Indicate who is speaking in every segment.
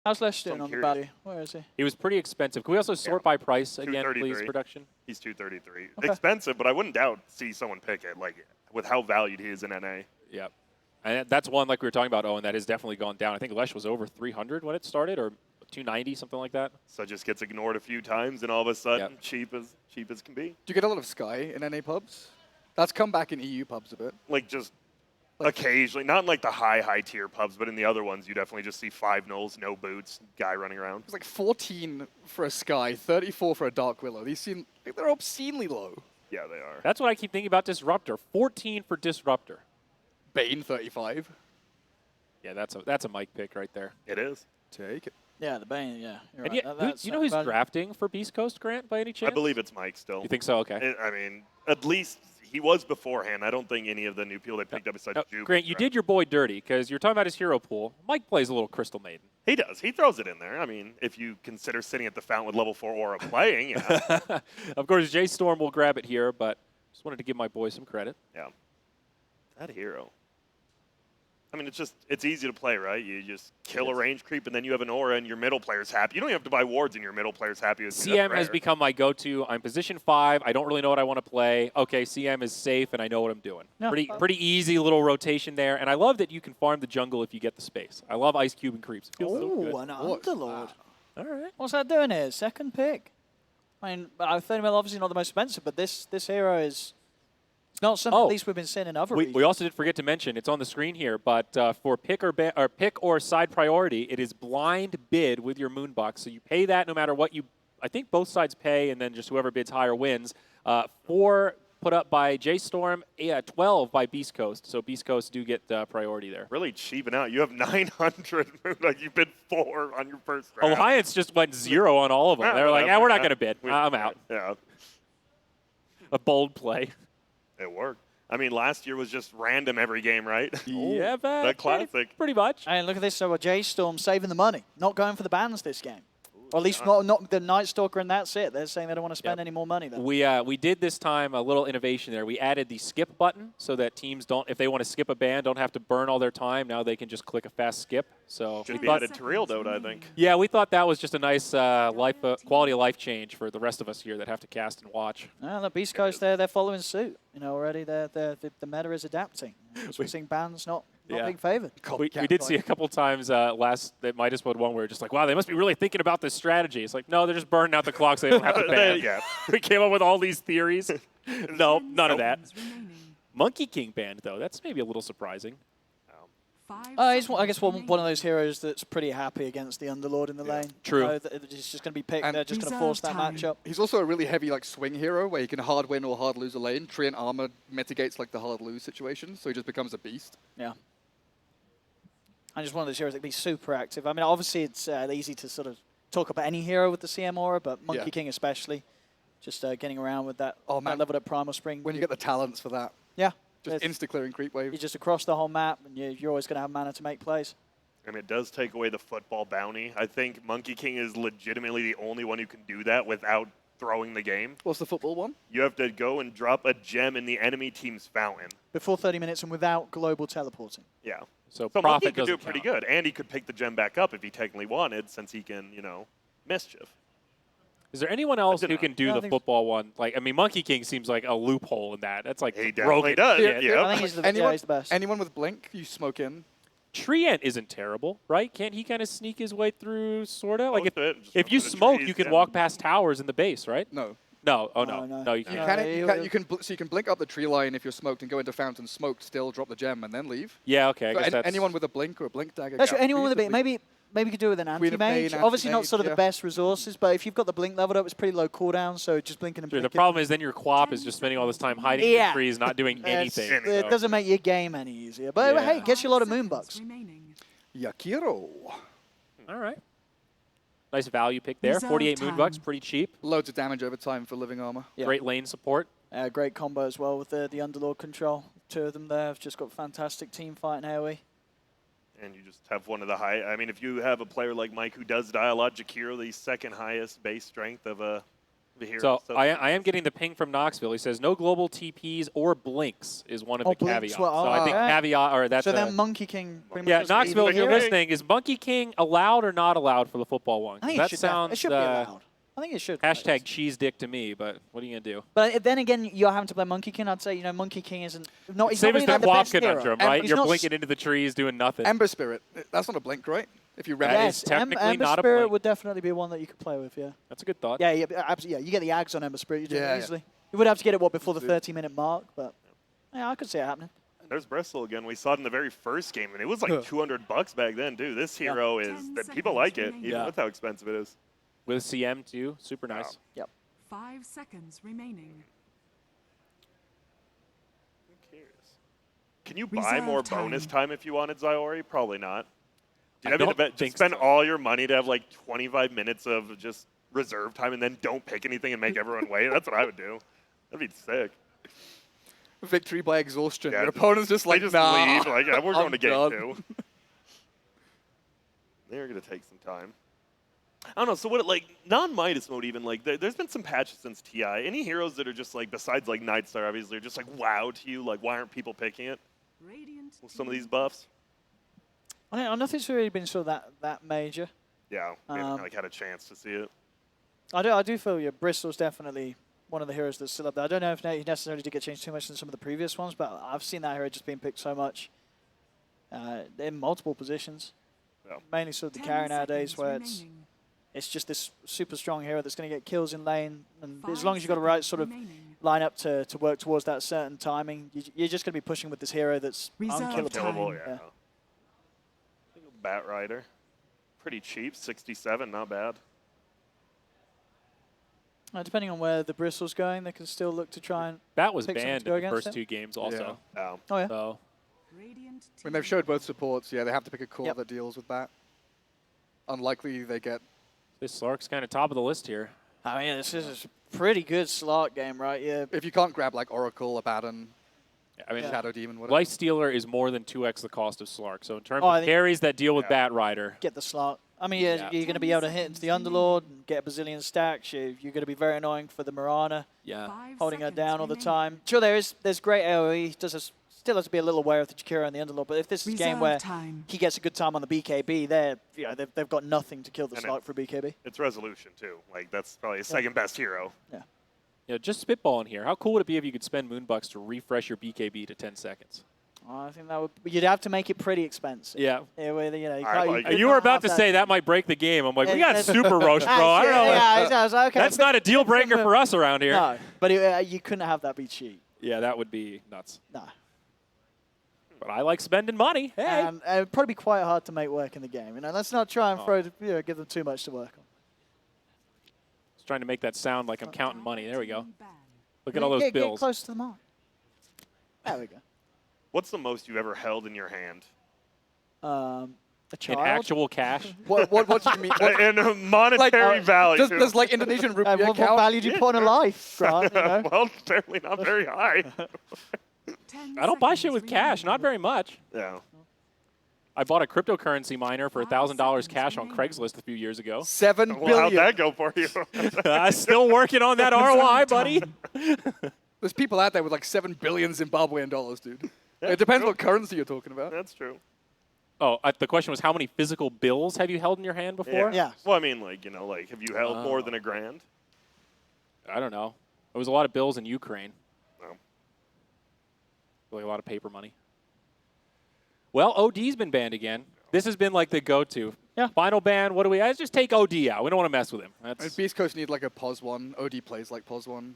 Speaker 1: How's Lesh doing on the value? Where is he?
Speaker 2: He was pretty expensive. Can we also sort by price again, please, production?
Speaker 3: He's 233. Okay. Expensive, but I wouldn't doubt see someone pick it, like, with how valued he is in NA.
Speaker 2: Yep. And that's one like we were talking about, Owen, that has definitely gone down. I think Lesh was over 300 when it started, or 290, something like that.
Speaker 3: So it just gets ignored a few times, and all of a sudden, cheap as can be.
Speaker 4: Do you get a lot of Sky in NA pubs? That's come back in EU pubs a bit.
Speaker 3: Like, just occasionally. Not in, like, the high tier pubs, but in the other ones, you definitely just see 5 nulls, no boots, guy running around.
Speaker 4: It's like 14 for a Sky, 34 for a Dark Willow. These seem like they're obscenely low.
Speaker 3: Yeah, they are.
Speaker 2: That's what I keep thinking about Disruptor. 14 for Disruptor.
Speaker 4: Bane, 35.
Speaker 2: Yeah, that's a Mike pick right there.
Speaker 3: It is.
Speaker 4: Take it.
Speaker 1: Yeah, the Bane, yeah. You're
Speaker 2: and
Speaker 1: right.
Speaker 2: You know who's drafting for Beastcoast, Grant, by any chance?
Speaker 3: I believe it's Mike still.
Speaker 2: You think so? Okay.
Speaker 3: I mean, at least he was beforehand. I don't think any of the new people they picked up besides Juke.
Speaker 2: Grant, you did your boy dirty because you're talking about his hero pool. Mike plays a little Crystal Maiden.
Speaker 3: He does. He throws it in there. I mean, if you consider sitting at the fountain with level 4 aura playing, yeah.
Speaker 2: Of course, J Storm will grab it here, but just wanted to give my boy some credit.
Speaker 3: Yeah. That hero. I mean, it's easy to play, right? You just kill a range creep, and then you have an aura, and your middle player's happy. You don't even have to buy wards, and your middle player's happy.
Speaker 2: CM has become my go-to. I'm position 5. I don't really know what I want to play. Okay, CM is safe, and I know what I'm doing. No. Pretty easy little rotation there, and I love that you can farm the jungle if you get the space. I love Ice Cube and creeps. It feels so good.
Speaker 1: An Underlord.
Speaker 2: All right.
Speaker 1: What's that doing here? Second pick. I mean, 30 mil obviously not the most expensive, but this hero is... It's not something at least we've been seeing in other regions.
Speaker 2: We also did forget to mention, it's on the screen here, but for pick or side priority, it is blind bid with your MOONDUCK. So you pay that no matter what you, I think both sides pay, and then just whoever bids higher wins. 4 put up by J Storm, 12 by Beastcoast. So Beastcoast do get priority there.
Speaker 3: Really cheaping out. You have 900 MOONDUCK. You bid 4 on your first round.
Speaker 2: Alliance just went 0 on all of them. They're like, we're not going to bid. I'm out.
Speaker 3: Yeah.
Speaker 2: A bold play.
Speaker 3: It worked. I mean, last year was just random every game, right?
Speaker 2: Yeah, but
Speaker 3: that classic.
Speaker 2: Pretty much.
Speaker 1: And look at this. So J Storm saving the money, not going for the bans this game. Or at least not the Night Stalker, and that's it. They're saying they don't want to spend any more money there.
Speaker 2: We did this time a little innovation there. We added the skip button so that teams don't, if they want to skip a ban, don't have to burn all their time. Now they can just click a fast skip. So
Speaker 3: should be added to Real Dota, I think.
Speaker 2: Yeah, we thought that was just a nice quality of life change for the rest of us here that have to cast and watch.
Speaker 1: Well, the Beastcoast, they're following suit. You know, already the meta is adapting. We're seeing bans not being favored.
Speaker 2: We did see a couple times that Midas Mode 1 where we're just like, wow, they must be really thinking about this strategy. It's like, no, they're just burning out the clock so they don't have to ban. We came up with all these theories. No, none of that. Monkey King banned, though. That's maybe a little surprising.
Speaker 1: He's, I guess, one of those heroes that's pretty happy against the Underlord in the lane.
Speaker 2: True.
Speaker 1: He's just going to be picked. They're just going to force that matchup.
Speaker 4: He's also a really heavy swing hero where he can hard win or hard lose a lane. Treant armor mitigates the hard lose situation, so he just becomes a beast.
Speaker 1: Yeah. And just one of those heroes that can be super active. I mean, obviously it's easy to sort of talk about any hero with the CM aura, but Monkey King especially, just getting around with that, that level at Primal Spring.
Speaker 4: When you get the talents for that.
Speaker 1: Yeah.
Speaker 4: Just insta-clearing creep wave.
Speaker 1: You're just across the whole map, and you're always going to have mana to make plays.
Speaker 3: And it does take away the football bounty. I think Monkey King is legitimately the only one who can do that without throwing the game.
Speaker 4: What's the football one?
Speaker 3: You have to go and drop a gem in the enemy team's fountain.
Speaker 1: Before 30 minutes and without global teleporting.
Speaker 3: Yeah.
Speaker 2: So
Speaker 3: Monkey could do it pretty good. And he could pick the gem back up if he technically wanted, since he can, mischief.
Speaker 2: Is there anyone else who can do the football one? Like, I mean, Monkey King seems like a loophole in that. That's like
Speaker 3: he definitely does.
Speaker 1: Yeah. I think he's the best.
Speaker 4: Anyone with Blink, you smoke in.
Speaker 2: Treant isn't terrible, right? Can't he kind of sneak his way through, sort of? Like, if you
Speaker 3: the
Speaker 2: smoke,
Speaker 3: trees,
Speaker 2: you can walk past towers in the base, right?
Speaker 4: No.
Speaker 2: No. Oh, no. You can't.
Speaker 4: You can blink up the tree line if you're smoked and go into fountain, smoked, still drop the gem, and then leave.
Speaker 2: Yeah, okay. I guess that's
Speaker 4: anyone with a blink or a blink dagger.
Speaker 1: That's anyone with a bit. Maybe you could do it with an anti-mage. Obviously not sort of the best resources, but if you've got the blink leveled up, it's pretty low cooldown, so just blinking and blinking.
Speaker 2: The problem is then your Quap is just spending all this time hiding in the trees, not doing anything.
Speaker 1: It doesn't make your game any easier. But hey, it gets you a lot of Moonbucks.
Speaker 4: Yakiro.
Speaker 2: All right. Nice value pick there. 48 Moonbucks, pretty cheap.
Speaker 4: Loads of damage over time for living armor.
Speaker 1: Yeah.
Speaker 2: Great lane support.
Speaker 1: Great combo as well with the Underlord control. 2 of them there have just got fantastic team fight and AoE.
Speaker 3: And you just have one of the high. I mean, if you have a player like Mike who does die a lot, Jakiro, the second highest base strength of a The hero
Speaker 2: So
Speaker 3: stuff.
Speaker 2: I am getting the ping from Knoxville. He says no global TPs or blinks is one of the
Speaker 1: blinks
Speaker 2: caveats.
Speaker 1: were-
Speaker 2: So I think
Speaker 1: alright.
Speaker 2: caveat or that's
Speaker 1: So then Monkey King pretty much
Speaker 2: yeah,
Speaker 1: doesn't
Speaker 2: Knoxville,
Speaker 1: need
Speaker 2: if you're
Speaker 1: the hero.
Speaker 2: listening, is Monkey King allowed or not allowed for the football one?
Speaker 1: I think
Speaker 2: That
Speaker 1: it
Speaker 2: sounds
Speaker 1: should be allowed. I think it should.
Speaker 2: hashtag cheese dick to me, but what are you gonna do?
Speaker 1: But then again, you're having to play Monkey King. I'd say, you know, Monkey King isn't not. He's
Speaker 2: Same
Speaker 1: not
Speaker 2: as
Speaker 1: really like
Speaker 2: the
Speaker 1: the
Speaker 2: Quap
Speaker 1: best hero.
Speaker 2: conundrum,
Speaker 1: And
Speaker 2: right?
Speaker 1: he's
Speaker 2: You're
Speaker 1: not
Speaker 2: blinking into the trees doing nothing.
Speaker 4: Ember Spirit. That's not a blink, right? If you ran
Speaker 2: That
Speaker 4: it.
Speaker 2: is technically
Speaker 1: Ember
Speaker 2: not a
Speaker 1: Spirit
Speaker 2: blink.
Speaker 1: would definitely be one that you could play with. Yeah.
Speaker 2: That's a good thought.
Speaker 1: Yeah, absolutely. Yeah, you get the Ags on Ember Spirit. You do
Speaker 4: Yeah,
Speaker 1: it
Speaker 4: yeah.
Speaker 1: easily. You would have to get it before the 30-minute mark, but yeah, I could see it happening.
Speaker 3: There's Bristol again. We saw it in the very first game, and it was like $200 back then, dude. This hero is that people like it, even
Speaker 2: Yeah.
Speaker 3: with how expensive it is.
Speaker 2: With CM too, super nice.
Speaker 1: Yep.
Speaker 5: 5 seconds remaining.
Speaker 3: Who cares? Can you buy
Speaker 5: Reserve
Speaker 3: more
Speaker 5: time.
Speaker 3: bonus time if you wanted Zyori? Probably not.
Speaker 2: I
Speaker 3: Dude,
Speaker 2: don't
Speaker 3: just
Speaker 2: think
Speaker 3: spend
Speaker 2: so.
Speaker 3: all your money to have like 25 minutes of just reserve time, and then don't pick anything and make everyone wait. That's what I would do. That'd be sick.
Speaker 4: Victory by exhaustion.
Speaker 3: Yeah,
Speaker 4: Your opponent's just
Speaker 3: They
Speaker 4: like,
Speaker 3: just
Speaker 4: nah.
Speaker 3: leave. Like, yeah, we're going
Speaker 4: I'm
Speaker 3: to game
Speaker 4: done.
Speaker 3: 2. They're going to take some time. I don't know. So what? Like non-Midas mode, even like there's been some patches since TI. Any heroes that are just like besides like Nightstar, obviously, are just like wow to you. Like why aren't people picking it
Speaker 5: Radiant
Speaker 3: with some of
Speaker 5: team
Speaker 3: these buffs?
Speaker 1: I don't know. Nothing's really been sort of that major.
Speaker 3: Yeah, we haven't like had a chance to see it.
Speaker 1: I do feel Bristol's definitely one of the heroes that's still up there. I don't know if he necessarily did get changed too much in some of the previous ones, but I've seen that hero just being picked so much in multiple positions.
Speaker 3: Yeah.
Speaker 1: Mainly sort of the
Speaker 5: 10
Speaker 1: carry nowadays,
Speaker 5: seconds
Speaker 1: where
Speaker 5: remaining.
Speaker 1: it's just this super strong hero that's going to get kills in lane, and as
Speaker 5: 5
Speaker 1: long as you've got the right
Speaker 5: seconds
Speaker 1: sort of
Speaker 5: remaining.
Speaker 1: line up to work towards that certain timing, you're just going to be pushing with this hero that's
Speaker 5: Reserve
Speaker 1: unkillable.
Speaker 5: time.
Speaker 3: Killable,
Speaker 1: Yeah.
Speaker 3: yeah. Bat Rider, pretty cheap, 67, not bad.
Speaker 1: Depending on where the Bristol's going, they can still look to try and.
Speaker 2: That was
Speaker 1: Pick something
Speaker 2: banned
Speaker 1: to go
Speaker 2: in the
Speaker 1: against
Speaker 2: first
Speaker 1: it?
Speaker 2: 2 games also.
Speaker 3: Oh.
Speaker 1: Oh yeah.
Speaker 2: So
Speaker 5: Radiant
Speaker 4: When they've
Speaker 5: team
Speaker 4: showed both supports, yeah, they have to pick a core
Speaker 1: Yep.
Speaker 4: that deals with that. Unlikely they get.
Speaker 2: this Slark's kind of top of the list here.
Speaker 1: I mean, this is a pretty good slot game, right? Yeah.
Speaker 4: If you can't grab like Oracle, Abaddon,
Speaker 2: I mean,
Speaker 4: Shadow Demon, whatever.
Speaker 2: Life Stealer is more than 2x the cost of Slark. So in terms
Speaker 1: I
Speaker 2: of
Speaker 1: think-
Speaker 2: carries that deal with
Speaker 3: Yeah.
Speaker 2: Bat Rider,
Speaker 1: Get the slot. I mean,
Speaker 2: Yeah.
Speaker 1: you're going to be able to hit into the Underlord and get a bazillion stacks. You're going to be very annoying for the Mirana,
Speaker 2: yeah.
Speaker 5: 5
Speaker 1: holding her
Speaker 5: seconds
Speaker 1: down all the
Speaker 5: remaining.
Speaker 1: time. Sure, there's great AoE. Still has to be a little aware of the Jakira and the Underlord. But if this is a game
Speaker 5: Reserve
Speaker 1: where
Speaker 5: time.
Speaker 1: he gets a good time on the BKB, they've got nothing to kill the
Speaker 3: And
Speaker 1: slot for BKB.
Speaker 3: It's resolution too. Like that's probably his second best hero.
Speaker 1: Yeah.
Speaker 2: Yeah, just spitballing here. How cool would it be if you could spend Moonbucks to refresh your BKB to 10 seconds?
Speaker 1: I think that would. You'd have to make it pretty expensive.
Speaker 2: Yeah.
Speaker 1: Yeah, where, you know,
Speaker 3: I like it.
Speaker 2: You were about to say that might break the game. I'm like, we got Super Roche, bro. I don't know.
Speaker 1: Yeah, I was like, okay.
Speaker 2: That's not a deal breaker for us around here.
Speaker 1: No, but you couldn't have that be cheap.
Speaker 2: Yeah, that would be nuts.
Speaker 1: No.
Speaker 2: But I like spending money. Hey.
Speaker 1: And it would probably be quite hard to make work in the game. You know, let's not try and
Speaker 2: Oh.
Speaker 1: give them too much to work on.
Speaker 2: Just trying to make that sound like I'm counting money. There we go.
Speaker 5: Team ban.
Speaker 2: Look at all those
Speaker 1: Get
Speaker 2: bills.
Speaker 1: close to the mark. There we go.
Speaker 3: What's the most you've ever held in your hand?
Speaker 1: A
Speaker 2: In
Speaker 1: child.
Speaker 2: actual cash.
Speaker 4: what do you mean? What,
Speaker 3: And a monetary value.
Speaker 4: does like Indonesian rupiah
Speaker 1: What
Speaker 4: count?
Speaker 1: value do you put on a life, Grant? You know?
Speaker 3: Well, apparently not very high.
Speaker 5: 10
Speaker 2: I don't buy shit
Speaker 5: seconds
Speaker 2: with cash. Not
Speaker 5: remaining.
Speaker 2: very much.
Speaker 3: Yeah.
Speaker 2: I bought a cryptocurrency miner for
Speaker 5: 5
Speaker 2: $1,000
Speaker 5: seconds
Speaker 2: cash on
Speaker 5: remaining.
Speaker 2: Craigslist a few years ago.
Speaker 4: 7
Speaker 3: Well, how'd
Speaker 4: billion.
Speaker 3: that go for you?
Speaker 2: I'm still working on that ROI, buddy.
Speaker 4: There's people out there with like 7 billion Zimbabwean dollars, dude.
Speaker 3: Yeah,
Speaker 4: It depends
Speaker 3: true.
Speaker 4: what currency you're talking about.
Speaker 3: That's true.
Speaker 2: Oh, the question was how many physical bills have you held in your hand before?
Speaker 1: Yeah.
Speaker 3: Well, I mean, like, you know, like, have you held more
Speaker 2: Oh.
Speaker 3: than $1,000?
Speaker 2: I don't know. It was a lot of bills in Ukraine.
Speaker 3: No.
Speaker 2: Like a lot of paper money. Well, OD's been banned again. This has been like the go-to.
Speaker 1: Yeah.
Speaker 2: Final ban, what do we... I just take OD out. We don't want to mess with him.
Speaker 4: I mean,
Speaker 2: That's,
Speaker 4: Beast Coast need like a POS 1. OD plays like POS 1.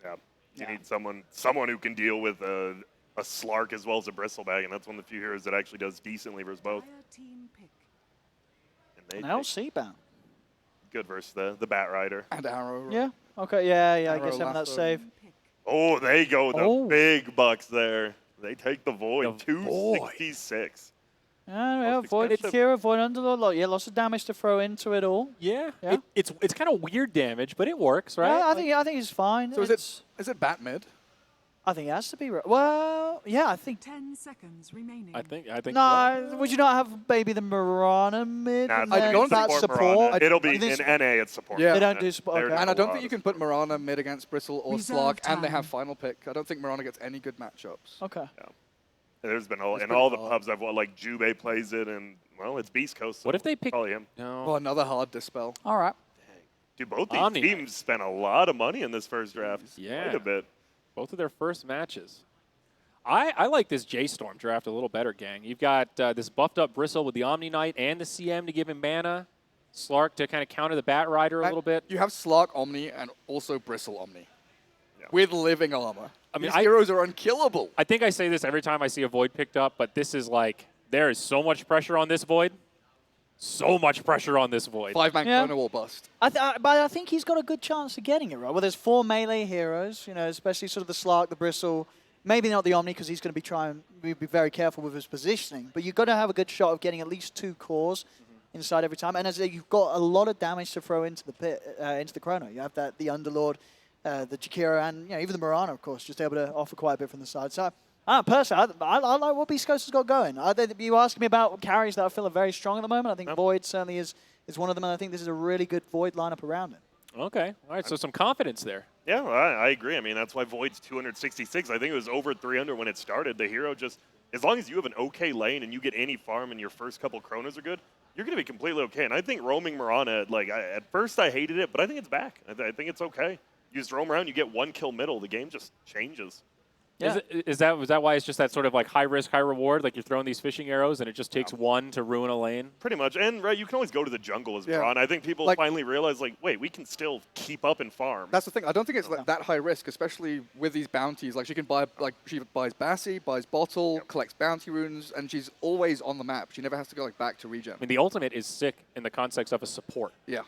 Speaker 3: Yeah. You
Speaker 1: Yeah.
Speaker 3: need someone who can deal with a Slark as well as a Bristlebag, and that's one of the few heroes that actually does decently versus both.
Speaker 5: Dire team pick.
Speaker 3: And they
Speaker 1: Now
Speaker 3: take
Speaker 1: C-bound.
Speaker 3: good versus the Bat Rider.
Speaker 4: And Arrow.
Speaker 1: Yeah. Okay. Yeah. I
Speaker 4: Arrow
Speaker 1: guess having that
Speaker 4: lasso.
Speaker 1: save.
Speaker 5: Team pick.
Speaker 3: Oh, there you go. The
Speaker 1: Oh.
Speaker 3: big bucks there. They take the Void.
Speaker 2: The Void.
Speaker 3: 266.
Speaker 1: Yeah,
Speaker 3: Most
Speaker 1: Void
Speaker 3: expensive.
Speaker 1: Kira, Void Underlord. Lots of damage to throw into it all.
Speaker 2: yeah.
Speaker 1: Yeah.
Speaker 2: It's kind of weird damage, but it works, right?
Speaker 1: Yeah, I think it's fine.
Speaker 4: So is it bat mid?
Speaker 1: I think it has to be. Well, Yeah, I think.
Speaker 5: 10 seconds remaining.
Speaker 2: I think so.
Speaker 1: No, would you not have maybe the Mirana mid?
Speaker 3: Nah,
Speaker 1: and
Speaker 3: I
Speaker 1: then
Speaker 4: don't
Speaker 1: that
Speaker 3: support
Speaker 1: support?
Speaker 3: Mirana. It'll be
Speaker 1: You think
Speaker 3: in NA. It's support.
Speaker 4: Yeah.
Speaker 1: They don't do support.
Speaker 3: They're
Speaker 1: Okay.
Speaker 3: not
Speaker 4: And I don't
Speaker 3: allowed
Speaker 4: think you
Speaker 3: to
Speaker 4: can put Mirana mid against Bristle or
Speaker 5: Reserve
Speaker 4: Slark, and they
Speaker 5: time.
Speaker 4: have final pick. I don't think Mirana gets any good matchups.
Speaker 1: Okay.
Speaker 3: There's been
Speaker 4: It's
Speaker 3: in
Speaker 4: pretty
Speaker 3: all the
Speaker 4: hard.
Speaker 3: pubs I've like Jubei plays it, and well, it's Beastcoast. So
Speaker 2: What if they pick?
Speaker 3: probably him?
Speaker 2: No.
Speaker 4: Oh, another hard dispel.
Speaker 1: All right.
Speaker 3: Dude, both these
Speaker 2: Omni
Speaker 3: teams spent a lot of money in this first draft.
Speaker 2: Yeah.
Speaker 3: Quite a bit.
Speaker 2: Both of their first matches. I like this J-Storm draft a little better, gang. You've got this buffed up Bristle with the Omni Knight and the CM to give him mana. Slark to kind of counter the Bat Rider a little bit.
Speaker 4: You have Slark Omni and also Bristle Omni.
Speaker 3: Yeah.
Speaker 4: With living armor.
Speaker 2: I mean,
Speaker 4: These heroes are unkillable.
Speaker 2: I think I say this every time I see a Void picked up, but this is like, there is so much pressure on this Void. So much pressure on this Void.
Speaker 4: 5-man
Speaker 1: Yeah.
Speaker 4: Chrono Wall bust.
Speaker 1: But I think he's got a good chance of getting it right. Well, there's 4 melee heroes, especially sort of the Slark, the Bristle. Maybe not the Omni because he's going to be trying to be very careful with his positioning. But you've got to have a good shot of getting at least 2 cores inside every time. And as you've got a lot of damage to throw into the pit, into the Chrono. You have the Underlord, the Jakiro, and even the Mirana, of course, just able to offer quite a bit from the side. So, personally, I like what Beastcoast has got going. You asking me about carries that I feel are very strong at the moment. I think Void certainly is one of them, and I think this is a really good Void lineup around it.
Speaker 2: Okay. All right. So some confidence there.
Speaker 3: Yeah, well, I agree. I mean, that's why Void's 266. I think it was over 300 when it started. The hero just, as long as you have an okay lane and you get any farm and your first couple Chronos are good, you're going to be completely okay. And I think roaming Mirana, at first I hated it, but I think it's back. I think it's okay. You just roam around, you get 1 kill middle, the game just changes.
Speaker 1: Yeah.
Speaker 2: Was that why it's just that sort of like high risk, high reward? Like you're throwing these fishing arrows and it just takes 1 to ruin a lane?
Speaker 3: Pretty much. And you can always go to the jungle as
Speaker 4: Yeah.
Speaker 3: Mirana. I think people finally realize, wait, we can still keep up and farm.
Speaker 4: That's the thing. I don't think it's that high risk, especially with these bounties. Like she can buy, she buys Bassi, buys Bottle, collects bounty runes, and she's always on the map. She never has to go back to regen.
Speaker 2: I mean, the ultimate is sick in the context of a support.
Speaker 4: Yeah.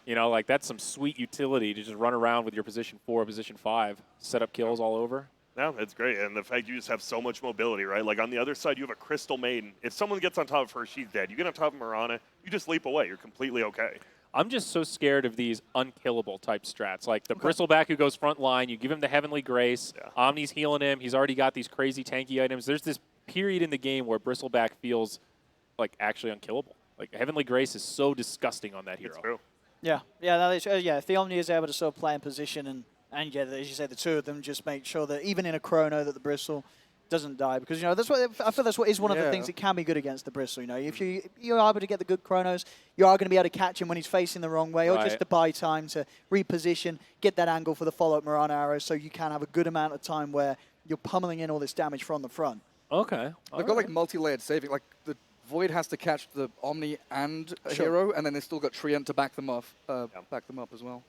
Speaker 2: That's some sweet utility to just run around with your position 4, position 5, set up kills all over.
Speaker 3: No, it's great. And the fact you just have so much mobility, right? Like on the other side, you have a Crystal Maiden. If someone gets on top of her, she's dead. You get on top of Mirana, you just leap away. You're completely okay.
Speaker 2: I'm just so scared of these unkillable type strats. Like the Bristleback who goes front line, you give him the Heavenly Grace, Omni's healing him, he's already got these crazy tanky items. There's this period in the game where Bristleback feels like actually unkillable. Like Heavenly Grace is so disgusting on that hero.
Speaker 3: It's true.
Speaker 1: Yeah. If the Omni is able to sort of play in position and as you say, the 2 of them just make sure that even in a Chrono that the Bristle doesn't die, because that's what I feel. That's what is one of the things that can be good against the Bristle. If you're able to get the good Chronos, you are going to be able to catch him when he's facing the wrong way, or just to buy time to reposition, get that angle for the follow-up Mirana arrows, so you can have a good amount of time where you're pummeling in all this damage from the front.
Speaker 2: Okay.
Speaker 4: They've got multi-layered saving. Like the Void has to catch the Omni and a hero, and then they've still got Treant to back them up as well.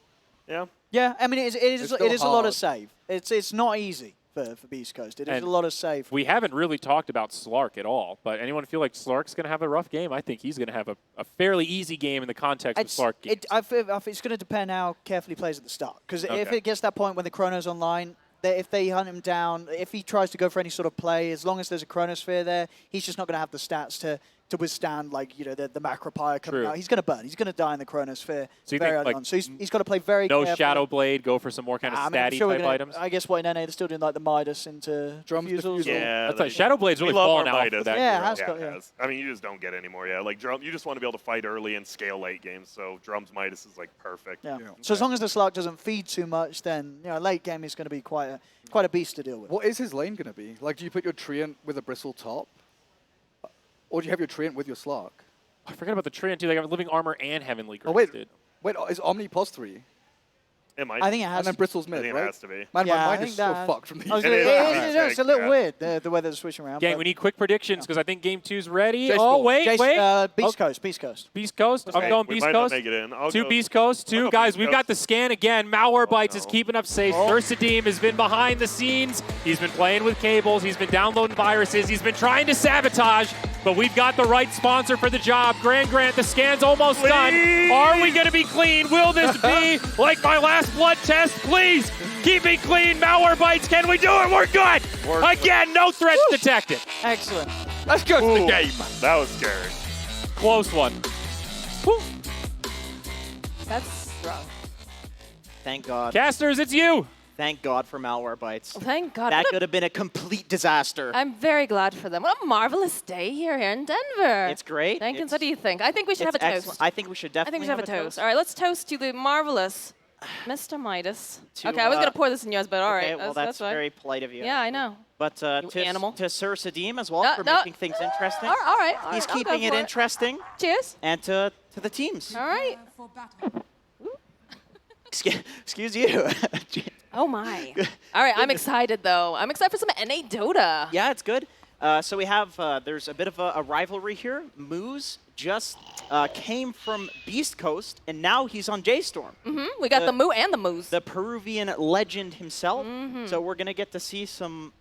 Speaker 3: Yeah.
Speaker 1: Yeah, I mean, it is
Speaker 4: still
Speaker 1: a lot
Speaker 4: hard.
Speaker 1: of save. It's not easy for Beastcoast. It is a lot of save.
Speaker 2: We haven't really talked about Slark at all, but anyone feel like Slark's going to have a rough game? I think he's going to have a fairly easy game in the context of Slark games.
Speaker 1: I feel it's going to depend how carefully he plays at the start. Because if it gets to that point when the Chrono's online, if they hunt him down, if he tries to go for any sort of play, as long as there's a Chronosphere there, he's just not going to have the stats to withstand the Macropire coming out. He's going to burn. He's going to die in the Chronosphere very early on. So he's got to play very carefully.
Speaker 2: No Shadow Blade, go for some more kind of statty type items.
Speaker 1: I guess what in NA they're still doing the Midas into
Speaker 4: Drums
Speaker 1: refusals.
Speaker 3: Yeah.
Speaker 2: That's like Shadow Blade's really fallen out for that
Speaker 1: Yeah,
Speaker 2: hero.
Speaker 1: it has got, yeah.
Speaker 3: I mean, you just don't get any more. Yeah, like Drum, you just want to be able to fight early and scale late games. So Drums Midas is perfect.
Speaker 1: Yeah. So as long as the Slark doesn't feed too much, then late game is going to be quite a beast to deal with.
Speaker 4: What is his lane going to be? Like, do you put your Treant with a Bristle top? Or do you have your Treant with your Slark?
Speaker 2: I forgot about the Treant too. They got Living Armor and Heavenly Grace.
Speaker 4: Oh, wait.
Speaker 2: Dude.
Speaker 4: Wait, is Omni pos 3?
Speaker 3: It might.
Speaker 1: I think it has
Speaker 4: And then
Speaker 1: to.
Speaker 4: Bristle's
Speaker 3: I
Speaker 4: mid,
Speaker 3: think
Speaker 4: right?
Speaker 3: it has to be.
Speaker 4: Man,
Speaker 1: Yeah,
Speaker 4: my
Speaker 1: I
Speaker 4: mind
Speaker 1: think
Speaker 4: is so
Speaker 1: that-
Speaker 4: fucked from these.
Speaker 1: I was
Speaker 3: It
Speaker 1: gonna-
Speaker 3: is.
Speaker 1: it's a little
Speaker 3: Yeah.
Speaker 1: weird the way they're switching around.
Speaker 2: Gang,
Speaker 1: but-
Speaker 2: we need quick predictions because I think Game 2's ready.
Speaker 4: Jace
Speaker 2: Oh,
Speaker 4: Ball.
Speaker 2: wait.
Speaker 1: Beast Coast.
Speaker 2: Beast Coast. I'm going
Speaker 3: We
Speaker 2: Beast
Speaker 3: might not
Speaker 2: Coast.
Speaker 3: make it in. I'll
Speaker 2: 2
Speaker 3: go-
Speaker 2: Beast Coast. 2
Speaker 3: go
Speaker 2: guys.
Speaker 3: Beast
Speaker 2: We've
Speaker 3: Coast.
Speaker 2: got the scan again. Malware Bites is
Speaker 3: no.
Speaker 2: keeping up safe. Versadeem has been behind the scenes. He's been playing with cables. He's been downloading viruses. He's been trying to sabotage. But we've got the right sponsor for the job. Grant, the scan's almost done. Are we going to be clean? Will this be like my last blood test? Please keep me clean. Malware Bites. Can we do it? We're good. Again, no threats detected.
Speaker 1: Excellent.
Speaker 4: Let's go to the
Speaker 3: Ooh,
Speaker 4: game.
Speaker 3: That was scary.
Speaker 2: Close one. Whew.
Speaker 6: That's rough.
Speaker 7: Thank God.
Speaker 2: Casters, it's you.
Speaker 6: Thank God for Malwarebytes.
Speaker 7: Thank God.
Speaker 6: That could have been a complete disaster.
Speaker 7: I'm very glad for them. What a marvelous day here in Denver.
Speaker 6: It's great.
Speaker 7: Jenkins, what do you think? I think we should have a toast.
Speaker 6: Excellent. I think we should definitely
Speaker 7: have a toast. All right, let's toast to the marvelous Mr. Midas.
Speaker 6: To,
Speaker 7: okay, I was going to pour this in yours, but all right.
Speaker 6: Okay, well, that's
Speaker 7: fine.
Speaker 6: very polite of you.
Speaker 7: Yeah, I know.
Speaker 6: But to
Speaker 7: animal.
Speaker 6: to Sir Sadim as well for making things interesting.
Speaker 7: All right.
Speaker 6: He's
Speaker 7: I'll go
Speaker 6: keeping it
Speaker 7: for
Speaker 6: interesting.
Speaker 7: Cheers.
Speaker 6: And to the teams.
Speaker 7: All right.
Speaker 5: For battle.
Speaker 6: Excuse you.
Speaker 7: Oh, my. All right, I'm excited, though. I'm excited for some NA Dota.
Speaker 6: Yeah, it's good. So we have, there's a bit of a rivalry here. Moose just came from Beastcoast, and now he's on J-Storm.
Speaker 7: We got the Moo and the Moose.
Speaker 6: The Peruvian legend himself. So we're going to get to see some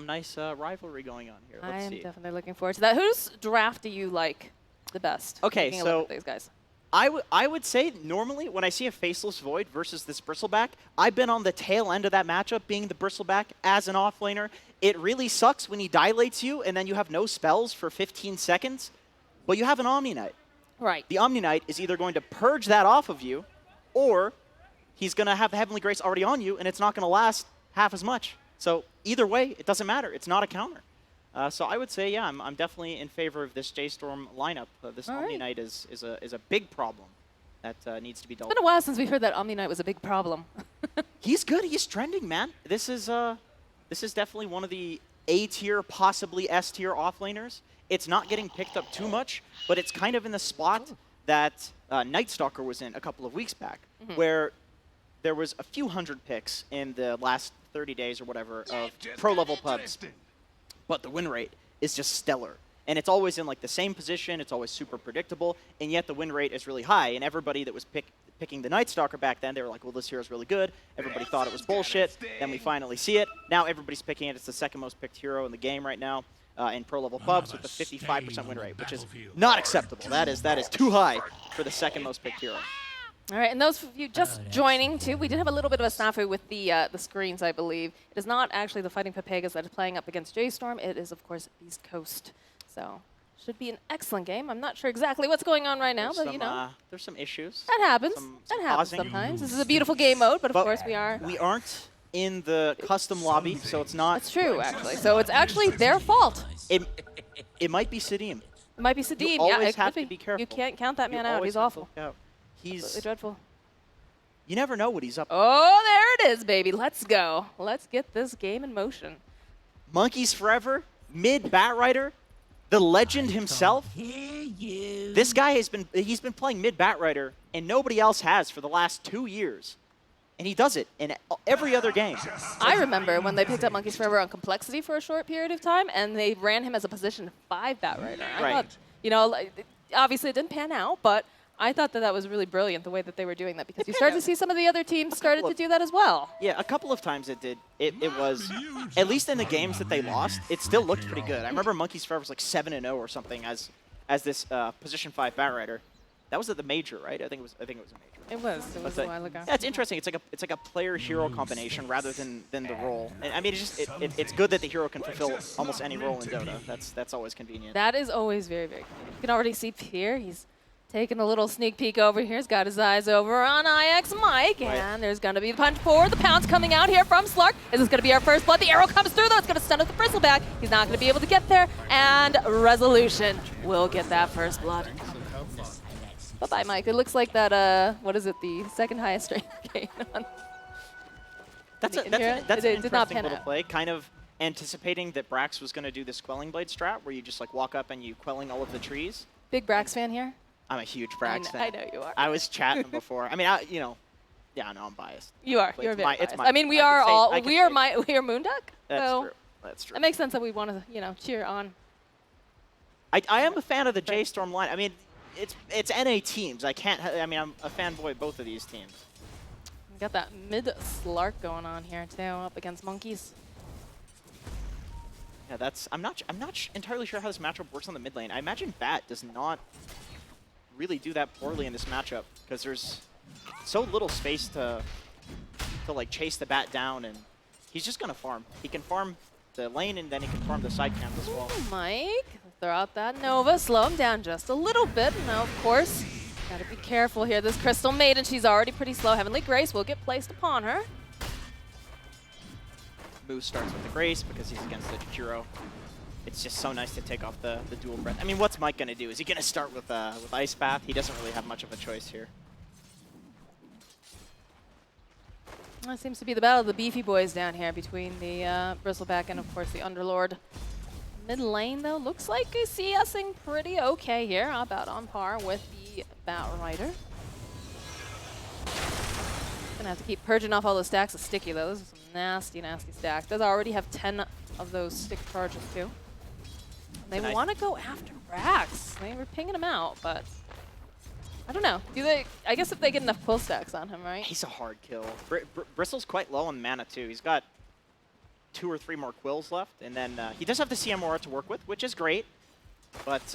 Speaker 6: nice rivalry going on here. Let's
Speaker 7: I'm
Speaker 6: see.
Speaker 7: definitely looking forward to that. Whose draft do you like the best?
Speaker 6: Okay,
Speaker 7: Taking a look
Speaker 6: so
Speaker 7: at these guys.
Speaker 6: I would say normally when I see a Faceless Void versus this Bristleback, I've been on the tail end of that matchup being the Bristleback as an offlaner. It really sucks when he dilates you and then you have no spells for 15 seconds, but you have an Omni Knight.
Speaker 7: Right.
Speaker 6: The Omni Knight is either going to purge that off of you, or he's going to have the Heavenly Grace already on you and it's not going to last half as much. So either way, it doesn't matter. It's not a counter. So I would say, yeah, I'm definitely in favor of this J-Storm lineup. This Omni Knight is a big problem that needs to be dealt
Speaker 7: It's been a while since we heard that Omni Knight was a big problem.
Speaker 6: He's good. He's trending, man. This is definitely one of the A-tier, possibly S-tier offlaners. It's not getting picked up too much, but it's kind of in the spot that Night Stalker was in a couple of weeks back, where there was a few hundred picks in the last 30 days or whatever of pro-level pubs. But the win rate is just stellar. And it's always in like the same position, it's always super predictable, and yet the win rate is really high. And everybody that was picking the Night Stalker back then, they were like, well, this hero's really good. Everybody thought it was bullshit. Then we finally see it. Now everybody's picking it. It's the second most picked hero in the game right now in pro-level pubs with a 55% win rate, which is not acceptable. That is too high for the second most picked hero.
Speaker 7: All right, and those of you just joining, too, we did have a little bit of a snafu with the screens, I believe. It is not actually the Fighting Papagas that is playing up against J-Storm. It is, of course, Beastcoast. So, should be an excellent game. I'm not sure exactly what's going on right now, but, you know.
Speaker 6: There's some issues.
Speaker 7: That happens. That happens
Speaker 6: pausing.
Speaker 7: sometimes. This is a beautiful game mode, but of course we are.
Speaker 6: We aren't in the custom lobby, so it's not.
Speaker 7: It's true, actually. So it's actually their fault.
Speaker 6: It might be Sadim.
Speaker 7: It might be Sadim.
Speaker 6: You always
Speaker 7: yeah, it
Speaker 6: have
Speaker 7: could
Speaker 6: to be careful.
Speaker 7: You can't count that man out.
Speaker 6: always
Speaker 7: He's
Speaker 6: have to
Speaker 7: awful.
Speaker 6: look out. He's
Speaker 7: Absolutely dreadful.
Speaker 6: You never know what he's up to.
Speaker 7: Oh, there it is, baby. Let's go. Let's get this game in motion.
Speaker 6: Monkeys Forever, mid Batrider, the legend himself. This guy he's been playing mid Batrider, and nobody else has for the last 2 years. And he does it in every other game.
Speaker 7: I remember when they picked up Monkeys Forever on Complexity for a short period of time, and they ran him as a position 5 Batrider. I
Speaker 6: Right.
Speaker 7: thought, you know, obviously it didn't pan out, but I thought that was really brilliant the way that they were doing that, because you started to see some of the other teams started to do that as well.
Speaker 6: Yeah, a couple of times it did. It was, at least in the games that they lost, it still looked pretty good. I remember Monkeys Forever was like 7-0 or something as this position 5 Batrider. That was at the major, right? I think it was a major.
Speaker 7: It was a while ago.
Speaker 6: Yeah, it's interesting. It's like a player-hero combination rather than the role. And I mean, it's good that the hero can fulfill almost any role in Dota. That's always convenient.
Speaker 7: That is always very, very convenient. You can already see here, he's taking a little sneak peek over here. He's got his eyes over on IX Mike, and there's going to be the punch forward. The pounce coming out here from Slark. Is this going to be our first blood? The arrow comes through, though. It's going to stun with the Bristleback. He's not going to be able to get there, and Resolution will get that first blood. Bye-bye, Mike. It looks like that, what is it, the second highest strength gain on.
Speaker 6: That's an
Speaker 7: did not
Speaker 6: interesting
Speaker 7: pan
Speaker 6: little
Speaker 7: out.
Speaker 6: play, kind of anticipating that Brax was going to do this Quelling Blade strat, where you just like walk up and you quelling all of the trees.
Speaker 7: Big Brax fan here?
Speaker 6: I'm a huge Brax fan.
Speaker 7: I know you are.
Speaker 6: I was chatting before. I mean, yeah, no, I'm biased.
Speaker 7: You are.
Speaker 6: But
Speaker 7: You're very
Speaker 6: it's
Speaker 7: biased.
Speaker 6: my-
Speaker 7: I mean, we
Speaker 6: I
Speaker 7: are
Speaker 6: could say-
Speaker 7: all.
Speaker 6: I could
Speaker 7: We are
Speaker 6: say-
Speaker 7: we are Moonduck.
Speaker 6: That's
Speaker 7: so
Speaker 6: true. That's true.
Speaker 7: That makes sense that we want to, cheer on.
Speaker 6: I am a fan of the J-Storm line. I mean, it's NA teams. I'm a fanboy of both of these teams.
Speaker 7: We got that mid Slark going on here too, up against Monkeys.
Speaker 6: Yeah, I'm not entirely sure how this matchup works on the mid lane. I imagine Bat does not really do that poorly in this matchup because there's so little space to like chase the Bat down, and he's just gonna farm. He can farm the lane, and then he can farm the side camp as well.
Speaker 7: Ooh, Mike, throw out that Nova, slow him down just a little bit. Now, of course, gotta be careful here. This Crystal Maiden, she's already pretty slow. Heavenly Grace will get placed upon her.
Speaker 6: Moose starts with the Grace because he's against the Hero. It's just so nice to take off the dual breath. I mean, what's Mike going to do? Is he going to start with Ice Path? He doesn't really have much of a choice here.
Speaker 7: That seems to be the battle of the beefy boys down here between the Bristleback and, of course, the Underlord. Mid lane, though, looks like he's CSing pretty okay here, about on par with the Batrider. Gonna have to keep purging off all those stacks of sticky, though. Those are some nasty, nasty stacks. Does already have 10 of those stick charges, too. They want to go after Rax. They were pinging him out, but I don't know. Do they? I guess if they get enough quill stacks on him, right?
Speaker 6: He's a hard kill. Bristle's quite low on mana, too. He's got 2 or 3 more quills left, and then he does have the CM aura to work with, which is great, but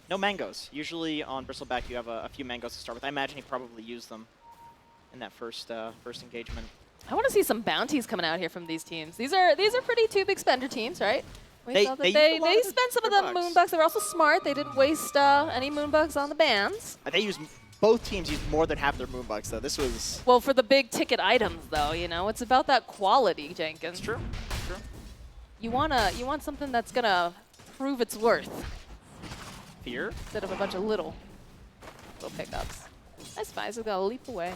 Speaker 6: no mangoes. Usually on Bristleback, you have a few mangoes to start with. I imagine he probably used them in that first engagement.
Speaker 7: I want to see some bounties coming out here from these teams. These are pretty 2 big spender teams, right? They spent some of the moonbucks. They were also smart. They didn't waste any moonbucks on the bans.
Speaker 6: Both teams used more than half their moonbucks, though. This was...
Speaker 7: Well, for the big ticket items, though, you know, it's about that quality, Jenkins.
Speaker 6: It's true. True.
Speaker 7: You want something that's gonna prove its worth.
Speaker 6: Fear?
Speaker 7: Instead of a bunch of little pickups. Nice Spice has got to leap away.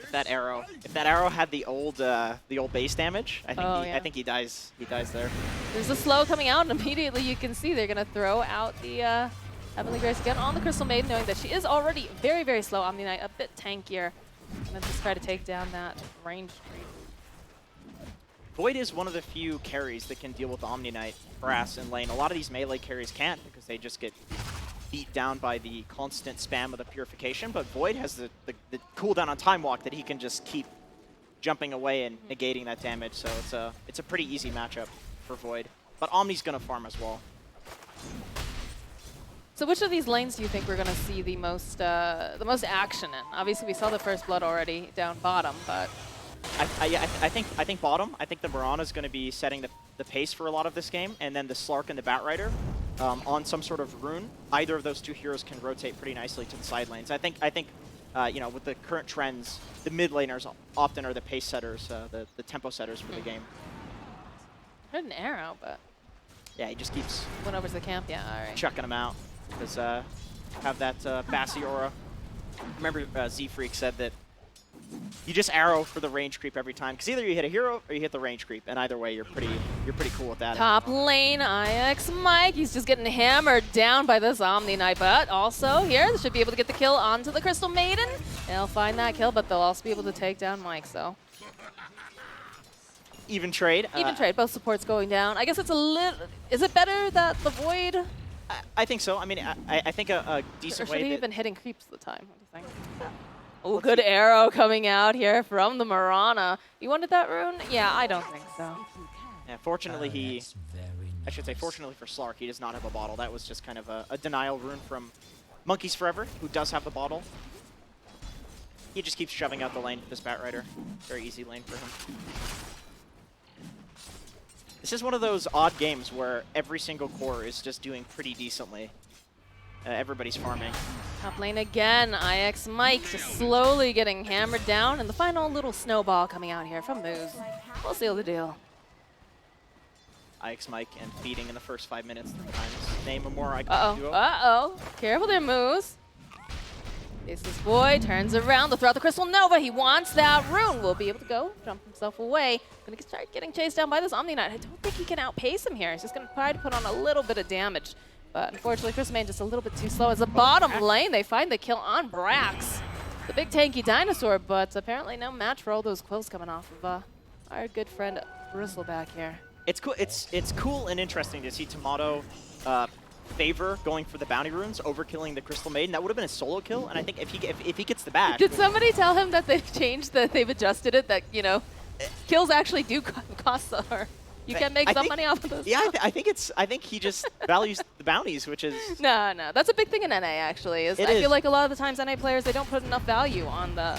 Speaker 6: If that arrow had the old base damage, I think he dies. He dies there.
Speaker 7: There's a slow coming out, and immediately you can see they're gonna throw out the Heavenly Grace again on the Crystal Maiden, knowing that she is already very, very slow. Omni Knight a bit tankier, and then just try to take down that range creep.
Speaker 6: Void is one of the few carries that can deal with Omni Knight, Brass, and lane. A lot of these melee carries can't because they just get beat down by the constant spam of the Purification, but Void has the cooldown on Time Walk that he can just keep jumping away and negating that damage, so it's a pretty easy matchup for Void. But Omni's going to farm as well.
Speaker 7: So which of these lanes do you think we're going to see the most action in? Obviously, we saw the first blood already down bottom, but...
Speaker 6: I think bottom. I think the Mirana's going to be setting the pace for a lot of this game, and then the Slark and the Batrider on some sort of rune. Either of those 2 heroes can rotate pretty nicely to the side lanes. I think you know, with the current trends, the mid laners often are the pace setters, the tempo setters for the game.
Speaker 7: I heard an arrow, but...
Speaker 6: Yeah, he just keeps...
Speaker 7: Went over to the camp, yeah, all right.
Speaker 6: Chucking them out. Because have that Bassy aura. Remember Z-Freak said that you just arrow for the range creep every time, because either you hit a hero or you hit the range creep, and either way, you're pretty cool with that.
Speaker 7: Top lane, IX Mike. He's just getting hammered down by this Omni Knight, but also here, they should be able to get the kill onto the Crystal Maiden. They'll find that kill, but they'll also be able to take down Mike, so.
Speaker 6: Even trade.
Speaker 7: Even trade, both supports going down. I guess it's a little, is it better that the Void?
Speaker 6: I think so. I mean, I think a decent way.
Speaker 7: Or should he have been hitting creeps at the time? What do you think? Oh, good arrow coming out here from the Mirana. You wanted that rune? Yeah, I don't think so.
Speaker 6: Yeah, fortunately fortunately for Slark, he does not have a bottle. That was just kind of a denial rune from Monkeys Forever, who does have the bottle. He just keeps shoving out the lane with this Batrider. Very easy lane for him. This is one of those odd games where every single core is just doing pretty decently. Everybody's farming.
Speaker 7: Top lane again, IX Mike just slowly getting hammered down, and the final little snowball coming out here from Moose. We'll seal the deal.
Speaker 6: IX Mike and feeding in the first 5 minutes. Name a more iconic duo.
Speaker 7: Uh-oh. Careful there, Moose. Faceless Boy turns around to throw out the Crystal Nova. He wants that rune. Will be able to go, jump himself away. Gonna start getting chased down by this Omni Knight. I don't think he can outpace him here. He's just gonna try to put on a little bit of damage. But unfortunately, Crystal Maiden just a little bit too slow. As the bottom lane, they find the kill on Brax. The big tanky dinosaur, but apparently no match for all those quills coming off of our good friend Bristleback here.
Speaker 6: It's cool. It's cool and interesting to see Tomato favor going for the bounty runes over killing the Crystal Maiden. That would have been a solo kill, and I think if he gets the bash.
Speaker 7: Did somebody tell him that they've changed, that they've adjusted it, that, you know, kills actually do cost her? You can make some money off of those.
Speaker 6: Yeah, I think he just values the bounties, which is...
Speaker 7: No, that's a big thing in NA, actually. I feel like a lot of the times NA players, they don't put enough value on the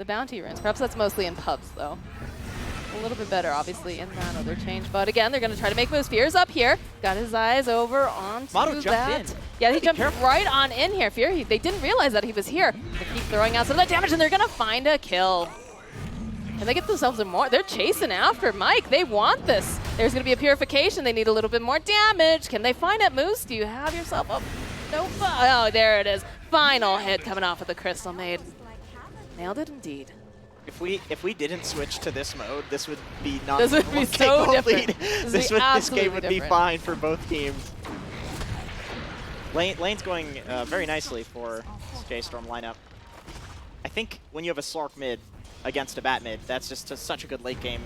Speaker 7: bounty runes. Perhaps that's mostly in pubs, though. A little bit better, obviously, in that other change. But again, they're going to try to make moves. Fear's up here. Got his eyes over onto
Speaker 6: Moto
Speaker 7: that.
Speaker 6: jumped in.
Speaker 7: Yeah, he jumped right on in here. Fear, they didn't realize that he was here. They keep throwing out some of that damage, and they're going to find a kill. Can they get themselves in more? They're chasing after Mike. They want this. There's going to be a purification. They need a little bit more damage. Can they find it, Moose? Do you have yourself a Nova? Oh, there it is. Final hit coming off of the Crystal Maiden. Nailed it indeed.
Speaker 6: If we didn't switch to this mode, this would be not.
Speaker 7: This would be so different.
Speaker 6: This game would be
Speaker 7: different.
Speaker 6: fine for both teams. Lane's going very nicely for this J-Storm lineup. I think when you have a Slark mid against a Bat mid, that's just such a good late game.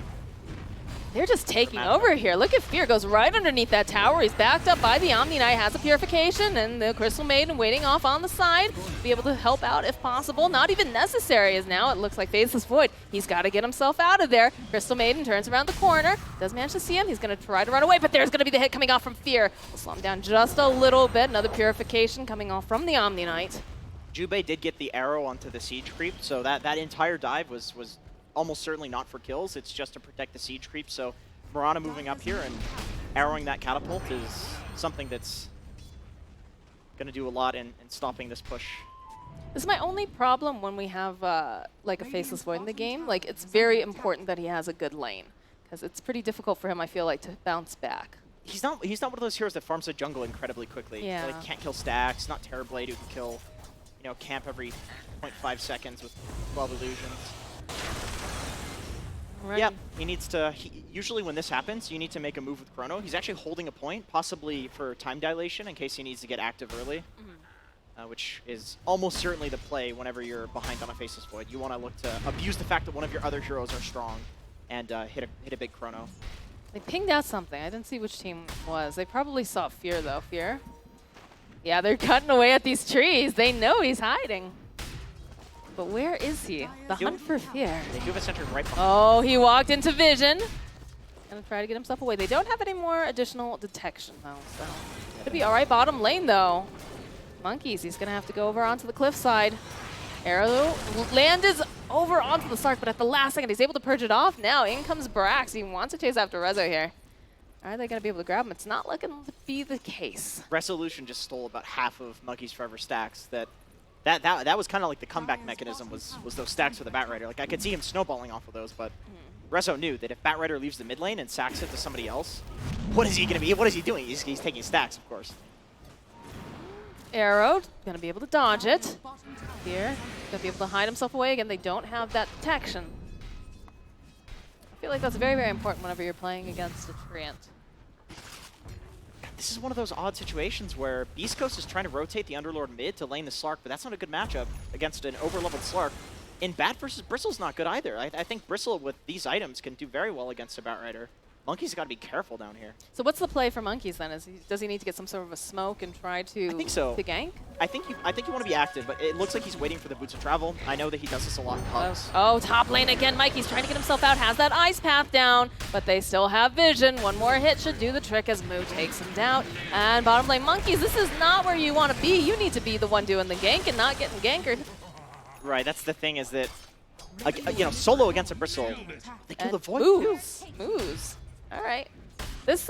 Speaker 7: They're just taking over here. Look at Fear, goes right underneath that tower. He's backed up by the Omni Knight, has a purification, and the Crystal Maiden waiting off on the side. Be able to help out if possible. Not even necessary as now it looks like Faceless Void. He's got to get himself out of there. Crystal Maiden turns around the corner. Does manage to see him. He's going to try to run away, but there's going to be the hit coming off from Fear. We'll slow him down just a little bit. Another purification coming off from the Omni Knight.
Speaker 6: Jubei did get the arrow onto the siege creep, so that entire dive was almost certainly not for kills. It's just to protect the siege creep. So Mirana moving up here and arrowing that catapult is something that's going to do a lot in stopping this push.
Speaker 7: This is my only problem when we have like a Faceless Void in the game. Like, it's very important that he has a good lane, because it's pretty difficult for him, I feel like, to bounce back.
Speaker 6: He's not one of those heroes that farms the jungle incredibly quickly.
Speaker 7: Yeah.
Speaker 6: Like, can't kill stacks, not Terrorblade who can kill, camp every 0.5 seconds with 12 illusions.
Speaker 7: Right.
Speaker 6: Yeah, he needs to. Usually when this happens, you need to make a move with Chrono. He's actually holding a point, possibly for time dilation in case he needs to get active early, which is almost certainly the play whenever you're behind on a Faceless Void. You want to look to abuse the fact that one of your other heroes are strong and hit a big Chrono.
Speaker 7: They pinged out something. I didn't see which team it was. They probably saw Fear, though. Fear? Yeah, they're cutting away at these trees. They know he's hiding. But where is he? The hunt for Fear.
Speaker 6: They do have a center right behind.
Speaker 7: Oh, he walked into vision. Gonna try to get himself away. They don't have any more additional detection, though, so it'll be all right. Bottom lane, though. Monkeys, he's gonna have to go over onto the cliffside. Arrow landed over onto the Slark, but at the last second, he's able to purge it off. Now in comes Brax. He wants to chase after Rezo here. Are they gonna be able to grab him? It's not looking to be the case.
Speaker 6: Resolution just stole about half of Monkeys Forever stacks. That was kind of like the comeback mechanism was those stacks for the Batrider. Like, I could see him snowballing off of those, but Rezo knew that if Batrider leaves the mid lane and sacks it to somebody else, what is he going to be? What is he doing? He's taking stacks, of course.
Speaker 7: Arrow, gonna be able to dodge it. Here, gonna be able to hide himself away again. They don't have that detection. I feel like that's very, very important whenever you're playing against a Treant.
Speaker 6: This is one of those odd situations where Beastcoast is trying to rotate the Underlord mid to lane the Slark, but that's not a good matchup against an over-leveled Slark. In Bat versus Bristle's not good either. I think Bristle with these items can do very well against a Batrider. Monkey's got to be careful down here.
Speaker 7: So what's the play for Monkeys then? Does he need to get some sort of a smoke and try to
Speaker 6: I think so.
Speaker 7: to gank?
Speaker 6: I think you want to be active, but it looks like he's waiting for the Boots of Travel. I know that he does this a lot in pubs.
Speaker 7: Oh, top lane again. Mikey's trying to get himself out, has that ice path down, but they still have vision. One more hit should do the trick as Moo takes him down. And bottom lane, Monkeys, this is not where you want to be. You need to be the one doing the gank and not getting gankered.
Speaker 6: Right, that's the thing is that, solo against a Bristle, they kill the Void too.
Speaker 7: Moves. All right. This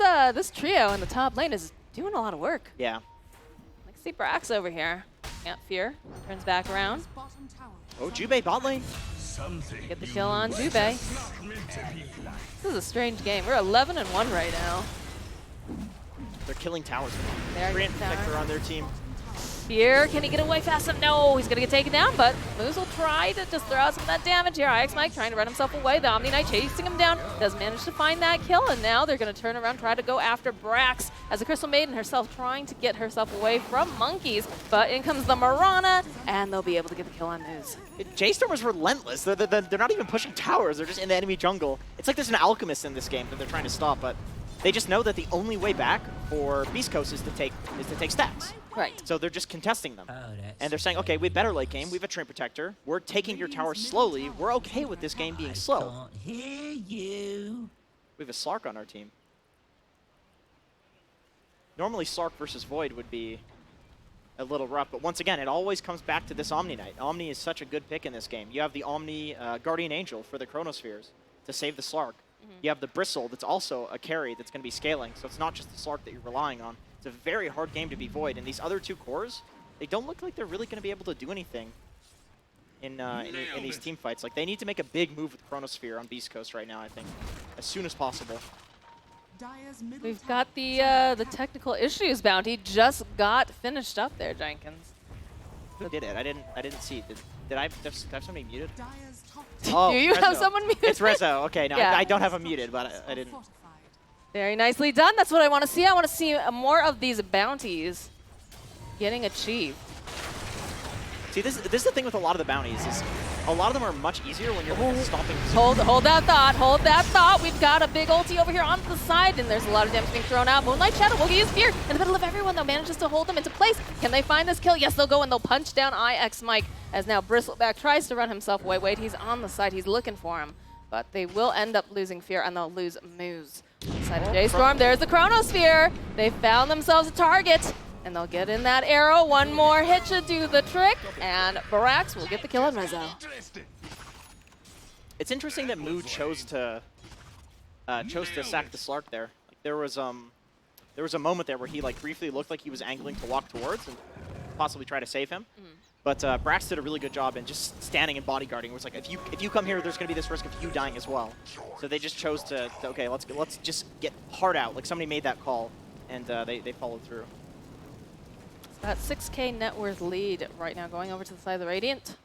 Speaker 7: trio in the top lane is doing a lot of work.
Speaker 6: Yeah.
Speaker 7: I see Brax over here. Can't Fear. Turns back around.
Speaker 6: Oh, Jubei bot lane.
Speaker 7: Get the kill on Jubei. This is a strange game. We're 11-1 right now.
Speaker 6: They're killing towers.
Speaker 7: There,
Speaker 6: Treant
Speaker 7: tower.
Speaker 6: Protector on their team.
Speaker 7: Fear, can he get away fast enough? No, he's gonna get taken down, but Moose will try to just throw out some of that damage here. IX Mike trying to run himself away. The Omni Knight chasing him down. Does manage to find that kill, and now they're gonna turn around, try to go after Brax as the Crystal Maiden herself trying to get herself away from Monkeys. But in comes the Mirana, and they'll be able to get the kill on Moose.
Speaker 6: J-Storm is relentless. They're not even pushing towers. They're just in the enemy jungle. It's like there's an alchemist in this game that they're trying to stop, but they just know that the only way back for Beastcoast is to take stacks.
Speaker 7: Right.
Speaker 6: So they're just contesting them. And they're saying, okay, we have better late game. We have a Treant Protector. We're taking your tower slowly. We're okay with this game being slow.
Speaker 8: Can't hear you.
Speaker 6: We have a Slark on our team. Normally Slark versus Void would be a little rough, but once again, it always comes back to this Omni Knight. Omni is such a good pick in this game. You have the Omni Guardian Angel for the Chronospheres to save the Slark. You have the Bristle that's also a carry that's going to be scaling, so it's not just the Slark that you're relying on. It's a very hard game to be Void, and these other two cores, they don't look like they're really going to be able to do anything. in these team fights. Like, they need to make a big move with Chronosphere on Beastcoast right now, I think, as soon as possible.
Speaker 5: Dire's middle
Speaker 7: We've
Speaker 5: tower
Speaker 7: got
Speaker 5: is
Speaker 7: the technical issues bounty just got finished up there, Jenkins.
Speaker 6: Who did it? I didn't see. Did I have somebody muted?
Speaker 5: Dire's top
Speaker 6: Oh,
Speaker 7: Do you have
Speaker 6: Rezo.
Speaker 7: someone muted?
Speaker 6: It's Rezo. Okay, no,
Speaker 7: Yeah.
Speaker 6: I don't have him muted, but I didn't.
Speaker 5: fortified.
Speaker 7: Very nicely done. That's what I want to see. I want to see more of these bounties getting achieved.
Speaker 6: See, this is the thing with a lot of the bounties is a lot of them are much easier when you're stopping.
Speaker 7: Hold that thought. Hold that thought. We've got a big ulti over here on the side, and there's a lot of damage being thrown out. Moonlight Shadow will use fear in the middle of everyone, though. Manages to hold them into place. Can they find this kill? Yes, they'll go, and they'll punch down IX Mike as now Bristleback tries to run himself away. Wait, he's on the side. He's looking for him. But they will end up losing fear, and they'll lose Moose. Side of J-Storm, there's the Chronosphere. They found themselves a target. And they'll get in that arrow. One more hit should do the trick. And Barax will get the kill on Rezo.
Speaker 6: It's interesting that Moo chose to sack the Slark there. Like, there was a moment there where he like briefly looked like he was angling to walk towards and possibly try to save him. But Brax did a really good job in just standing and bodyguarding. It was like, if you come here, there's going to be this risk of you dying as well. So they just chose to okay, let's just get hard out. Like somebody made that call, and they followed through.
Speaker 7: That 6K net worth lead right now going over to the side of the Radiant.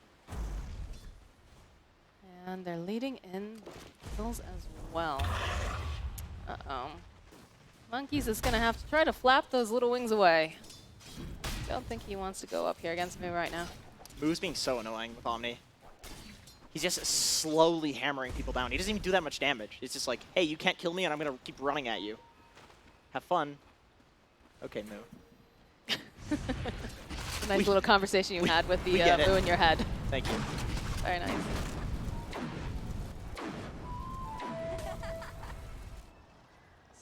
Speaker 7: And they're leading in kills as well. Uh-oh. Monkeys is going to have to try to flap those little wings away. Don't think he wants to go up here against me right now.
Speaker 6: Moo's being so annoying with Omni. He's just slowly hammering people down. He doesn't even do that much damage. It's just like, hey, you can't kill me, and I'm going to keep running at you. Have fun. Okay, Moo.
Speaker 7: A nice little conversation you had with the Moo in your head.
Speaker 6: Thank you.
Speaker 7: Very nice.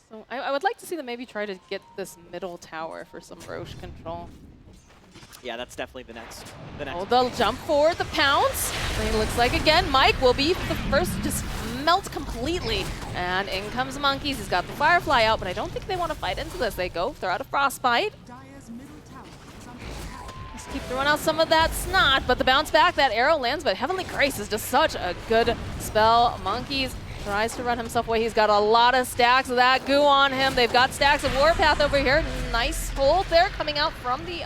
Speaker 7: So I would like to see them maybe try to get this middle tower for some Roche control.
Speaker 6: Yeah, that's definitely the next.
Speaker 7: Oh, they'll jump forward, the pounce. And it looks like, again, Mike will be the first to just melt completely. And in comes Monkeys. He's got the Firefly out, but I don't think they want to fight into this. They go, throw out a Frostbite.
Speaker 5: Dire's middle tower is under attack.
Speaker 7: Just keep throwing out some of that snot, but the bounce back, that arrow lands, but Heavenly Grace is just such a good spell. Monkeys tries to run himself away. He's got a lot of stacks of that goo on him. They've got stacks of Warpath over here. Nice hold there coming out from the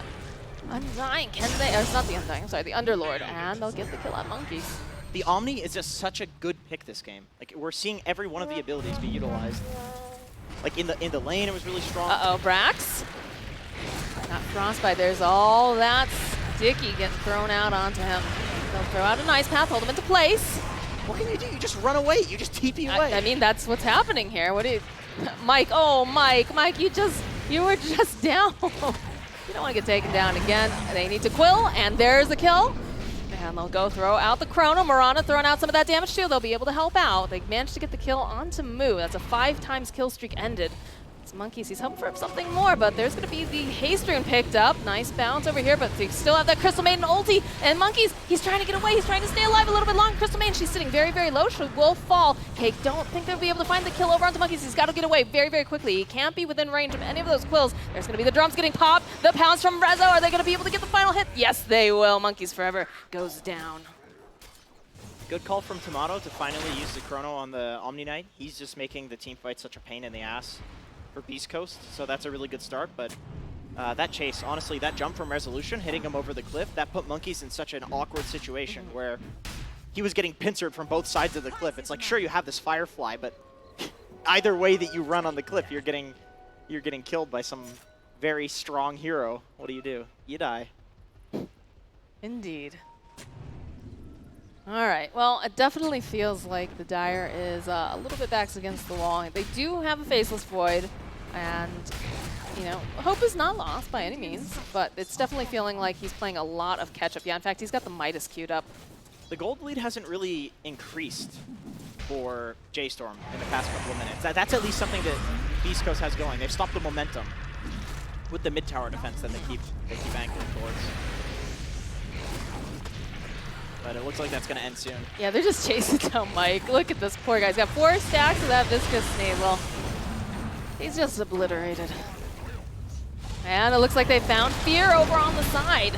Speaker 7: Undying. Can they? Or it's not the Undying, I'm sorry, the Underlord. And they'll get the kill on Monkeys.
Speaker 6: The Omni is just such a good pick this game. Like, we're seeing every one of the abilities be utilized. Like, in the lane, it was really strong.
Speaker 7: Uh-oh, Brax. Got Frostbite. There's all that sticky getting thrown out onto him. They'll throw out a nice path, hold him into place.
Speaker 6: What can you do? You just run away. You just TP away.
Speaker 7: I mean, that's what's happening here. What do you... Mike, oh, Mike, you were just down. You don't want to get taken down again. They need to quill, and there's the kill. And they'll go throw out the Chrono. Mirana throwing out some of that damage too. They'll be able to help out. They managed to get the kill onto Moo. That's a 5 times kill streak ended. It's Monkeys. He's hoping for something more, but there's going to be the haste rune picked up. Nice bounce over here, but they still have that Crystal Maiden ulti. And Monkeys, he's trying to get away. He's trying to stay alive a little bit longer. Crystal Maiden, she's sitting very, very low. She will fall. Cake, don't think they'll be able to find the kill over onto Monkeys. He's got to get away very, very quickly. He can't be within range of any of those quills. There's going to be the drums getting popped. The pounce from Rezo. Are they going to be able to get the final hit? Yes, they will. Monkeys Forever goes down.
Speaker 6: Good call from Tomato to finally use the Chrono on the Omni Knight. He's just making the team fight such a pain in the ass for Beastcoast, so that's a really good start. But that chase, honestly, that jump from Resolution, hitting him over the cliff, that put Monkeys in such an awkward situation where he was getting pincered from both sides of the cliff. It's like, sure, you have this Firefly, but either way that you run on the cliff, you're getting killed by some very strong hero. What do? You die.
Speaker 7: Indeed. All right, well, it definitely feels like the Dire is a little bit backs against the wall. They do have a Faceless Void, and, you know, hope is not lost by any means, but it's definitely feeling like he's playing a lot of catch-up. Yeah, in fact, he's got the Midas queued up.
Speaker 6: The gold lead hasn't really increased for J-Storm in the past couple of minutes. That's at least something that Beastcoast has going. They've stopped the momentum with the mid-tower defense that they keep angling towards. But it looks like that's going to end soon.
Speaker 7: Yeah, they're just chasing down Mike. Look at this poor guy. He's got 4 stacks of that Viscous Navel. He's just obliterated. And it looks like they found Fear over on the side.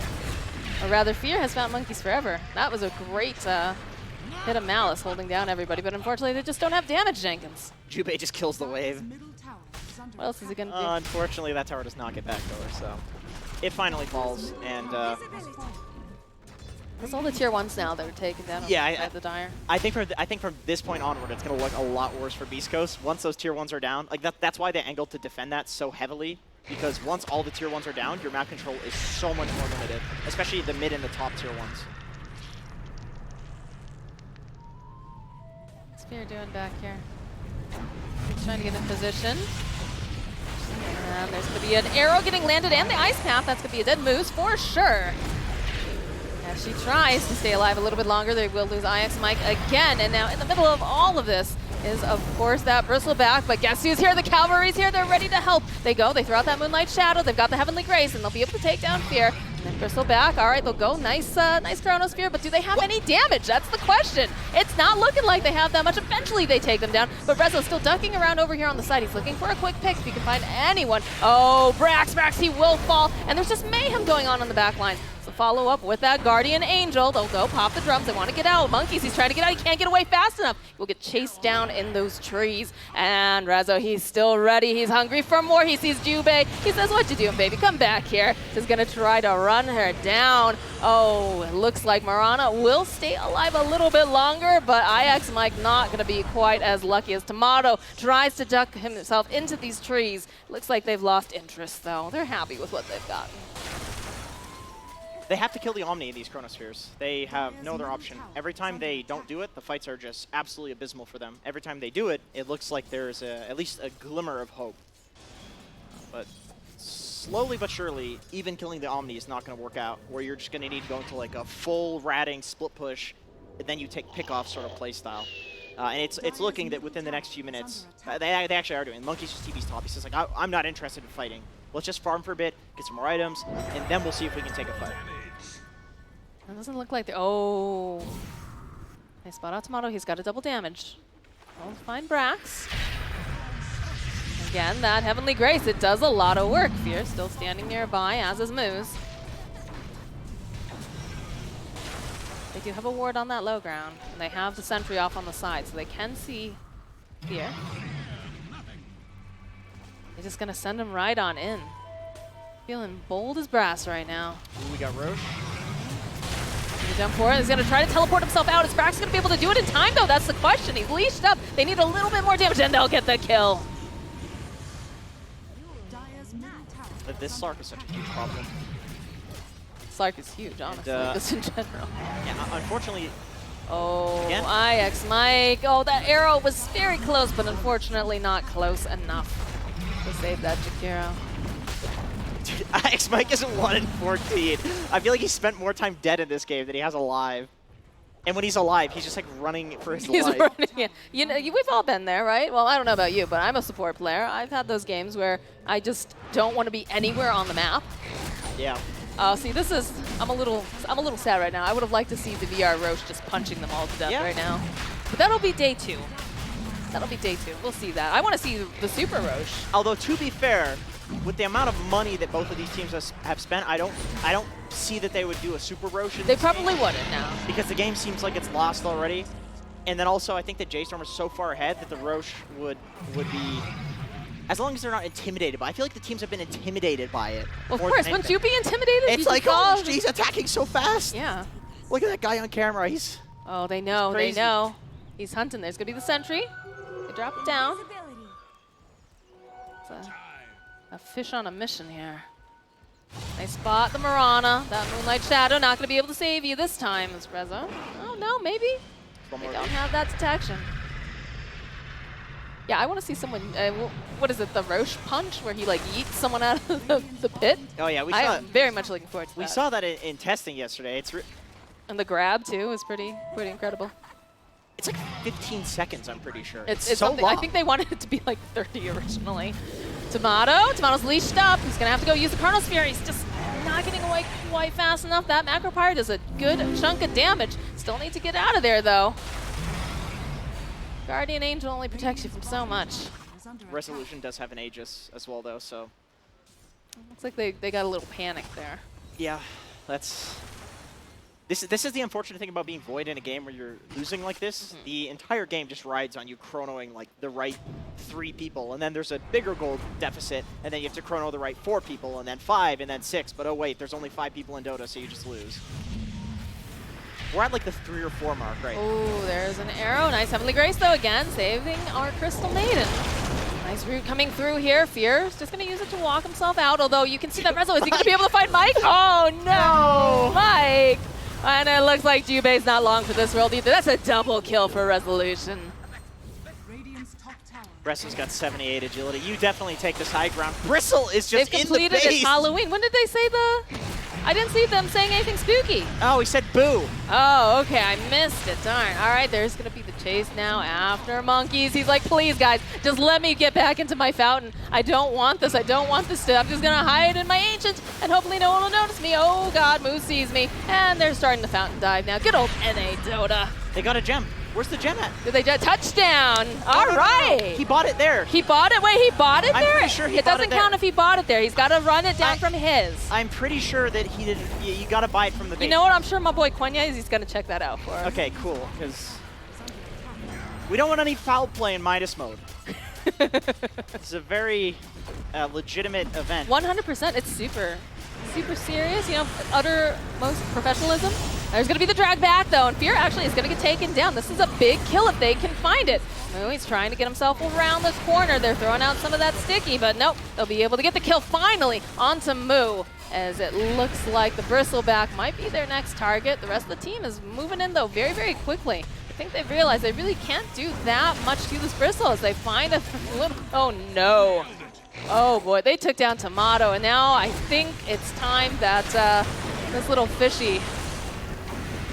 Speaker 7: Or rather, Fear has found monkeys forever. That was a great hit of Malice holding down everybody, but unfortunately they just don't have damage, Jenkins.
Speaker 6: Jubei just kills the wave.
Speaker 5: Middle tower is under
Speaker 7: What else is he going to do?
Speaker 6: Unfortunately, that tower does not get back over, so it finally falls. And
Speaker 7: There's all the tier 1s now that are taken down
Speaker 6: Yeah,
Speaker 7: by the Dire.
Speaker 6: I think from this point onward, it's going to look a lot worse for Beastcoast. Once those tier 1s are down, like that's why they angled to defend that so heavily. Because once all the tier 1s are down, your map control is so much more limited, especially the mid and the top tier 1s.
Speaker 7: What's Fear doing back here? He's trying to get in position. And there's going to be an arrow getting landed and the ice path. That's going to be a dead moose for sure. As she tries to stay alive a little bit longer, they will lose IX Mike again. And now in the middle of all of this is, of course, that Bristleback. But guess who's here? The Cavalry's here. They're ready to help. They go. They throw out that Moonlight Shadow. They've got the Heavenly Grace, and they'll be able to take down Fear. And then Bristleback. All right, they'll go. Nice Chronosphere. But do they have any damage? That's the question. It's not looking like they have that much. Eventually, they take them down. But Rezo's still ducking around over here on the side. He's looking for a quick pick if he can find anyone. Oh, Brax, he will fall. And there's just mayhem going on the back line. So follow up with that Guardian Angel. They'll go pop the drums. They want to get out. Monkeys, he's trying to get out. He can't get away fast enough. He'll get chased down in those trees. And Rezo, he's still ready. He's hungry for more. He sees Jubei. He says, what you doing, baby? Come back here. He's going to try to run her down. Oh, it looks like Marana will stay alive a little bit longer, but IX Mike not going to be quite as lucky as Tomato tries to duck himself into these trees. Looks like they've lost interest, though. They're happy with what they've gotten.
Speaker 6: They have to kill the Omni in these Chronospheres. They have no other option. Every time they don't do it, the fights are just absolutely abysmal for them. Every time they do it, it looks like there's at least a glimmer of hope. But slowly but surely, even killing the Omni is not going to work out, where you're just going to need to go into like a full ratting split push, and then you take pick-off sort of play style. And it's looking that within the next few minutes, they actually are doing. Monkey's just TV's top. He says, like, I'm not interested in fighting. Let's just farm for a bit, get some more items, and then we'll see if we can take a fight.
Speaker 7: It doesn't look like they're... Oh. Nice spot out Tomato. He's got a double damage. We'll find Brax. Again, that Heavenly Grace. It does a lot of work. Fear still standing nearby, as is Moose. They do have a ward on that low ground, and they have the sentry off on the side, so they can see Fear. They're just going to send him right on in. Feeling bold as brass right now.
Speaker 6: Ooh, we got Roche.
Speaker 7: Jump for it. He's going to try to teleport himself out. Is Brax going to be able to do it in time, though? That's the question. He's leashed up. They need a little bit more damage, and they'll get the kill.
Speaker 5: Dire's middle tower.
Speaker 6: But this Slark is such a huge problem.
Speaker 7: Slark is huge, honestly, just in general.
Speaker 6: Yeah, unfortunately...
Speaker 7: Oh,
Speaker 6: Again?
Speaker 7: IX Mike. Oh, that arrow was very close, but unfortunately not close enough to save that Jakiro.
Speaker 6: Dude, IX Mike is 1-14. I feel like he spent more time dead in this game than he has alive. And when he's alive, he's just like running for his
Speaker 7: He's
Speaker 6: life.
Speaker 7: running, yeah. You know, we've all been there, right? Well, I don't know about you, but I'm a support player. I've had those games where I just don't want to be anywhere on the map.
Speaker 6: Yeah.
Speaker 7: See, this is, I'm a little sad right now. I would have liked to see the VR Roche just punching them all to death right now. But that'll be day 2. That'll be day 2. We'll see that. I want to see the Super Roche.
Speaker 6: Although, to be fair, with the amount of money that both of these teams have spent, I don't see that they would do a Super Roche.
Speaker 7: They probably wouldn't now.
Speaker 6: Because the game seems like it's lost already. And then also, I think that J-Storm is so far ahead that the Roche would be... As long as they're not intimidated by it. I feel like the teams have been intimidated by it.
Speaker 7: Well, of course, wouldn't you be intimidated?
Speaker 6: It's like, oh, he's attacking so fast.
Speaker 7: Yeah.
Speaker 6: Look at that guy on camera. He's...
Speaker 7: Oh, they know, they
Speaker 6: crazy.
Speaker 7: know. He's hunting. There's going to be the sentry. They drop it down. It's a fish on a mission here. Nice spot, the Marana. That Moonlight Shadow not going to be able to save you this time, is Rezo. Oh, no, maybe. They don't have that detection. Yeah, I want to see someone, what is it, the Roche punch, where he like yeets someone out of the pit?
Speaker 6: Oh yeah, we saw
Speaker 7: I'm very much looking forward to that.
Speaker 6: We saw that in testing yesterday.
Speaker 7: And the grab too is pretty incredible.
Speaker 6: It's like 15 seconds, I'm pretty sure.
Speaker 7: It's
Speaker 6: so
Speaker 7: something,
Speaker 6: long.
Speaker 7: I think they wanted it to be like 30 originally. Tomato's leashed up. He's gonna have to go use the Chronosphere. He's just not getting away quite fast enough. That Macro Pyre does a good chunk of damage. Still need to get out of there though. Guardian Angel only protects you from so much.
Speaker 6: Resolution does have an Aegis as well, though, so...
Speaker 7: Looks like they got a little panic there.
Speaker 6: Yeah, that's This is the unfortunate thing about being Void in a game where you're losing like this. The entire game just rides on you chronoing like the right 3 people, and then there's a bigger gold deficit, and then you have to chrono the right 4 people, and then 5, and then 6. But oh wait, there's only 5 people in Dota, so you just lose. We're at like the 3 or 4 mark, right?
Speaker 7: Oh, there's an arrow. Nice Heavenly Grace, though, again, saving our Crystal Maiden. Nice root coming through here. Fear's just going to use it to walk himself out, although you can see that Rezo. Is he going to be able to find Mike? Oh, no! Mike! And it looks like Jubei's not long for this world either. That's a double kill for Resolution.
Speaker 5: Radiant's top tower.
Speaker 6: Bressel's got 78 agility. You definitely take this high ground. Bristle is just
Speaker 7: They've
Speaker 6: in the
Speaker 7: completed
Speaker 6: base.
Speaker 7: it Halloween. When did they say the... I didn't see them saying anything spooky.
Speaker 6: Oh, he said boo.
Speaker 7: Oh, okay, I missed it, darn. All right, there's gonna be the chase now after Monkeys. He's like, please, guys, just let me get back into my fountain. I don't want this, I'm just gonna hide in my Ancient, and hopefully no one will notice me. Oh God, Moose sees me, and they're starting the fountain dive now. Good old NA Dota.
Speaker 6: They got a gem. Where's the gem at?
Speaker 7: Did they just touchdown? All
Speaker 6: No.
Speaker 7: right.
Speaker 6: He bought it there.
Speaker 7: He bought it? Wait, he bought it
Speaker 6: I'm
Speaker 7: there?
Speaker 6: pretty sure he
Speaker 7: it
Speaker 6: bought
Speaker 7: doesn't
Speaker 6: it there.
Speaker 7: count if he bought it there. He's gotta run it down from his.
Speaker 6: I'm pretty sure that he didn't. You got to buy it from the base.
Speaker 7: You know what? I'm sure my boy Quenya is. He's gonna check that out for us.
Speaker 6: Okay, cool. Because we don't want any foul play in Midas mode. It's a very legitimate event.
Speaker 7: 100%. It's super serious. You know, uttermost professionalism. There's going to be the drag back, though, and Fear actually is going to get taken down. This is a big kill if they can find it. Moo, he's trying to get himself around this corner. They're throwing out some of that sticky, but nope. They'll be able to get the kill finally onto Moo, as it looks like the Bristleback might be their next target. The rest of the team is moving in, though, very, very quickly. I think they've realized they really can't do that much to this Bristle as they find a little... Oh, no. Oh, boy. They took down Tomato, and now I think it's time that this little fishy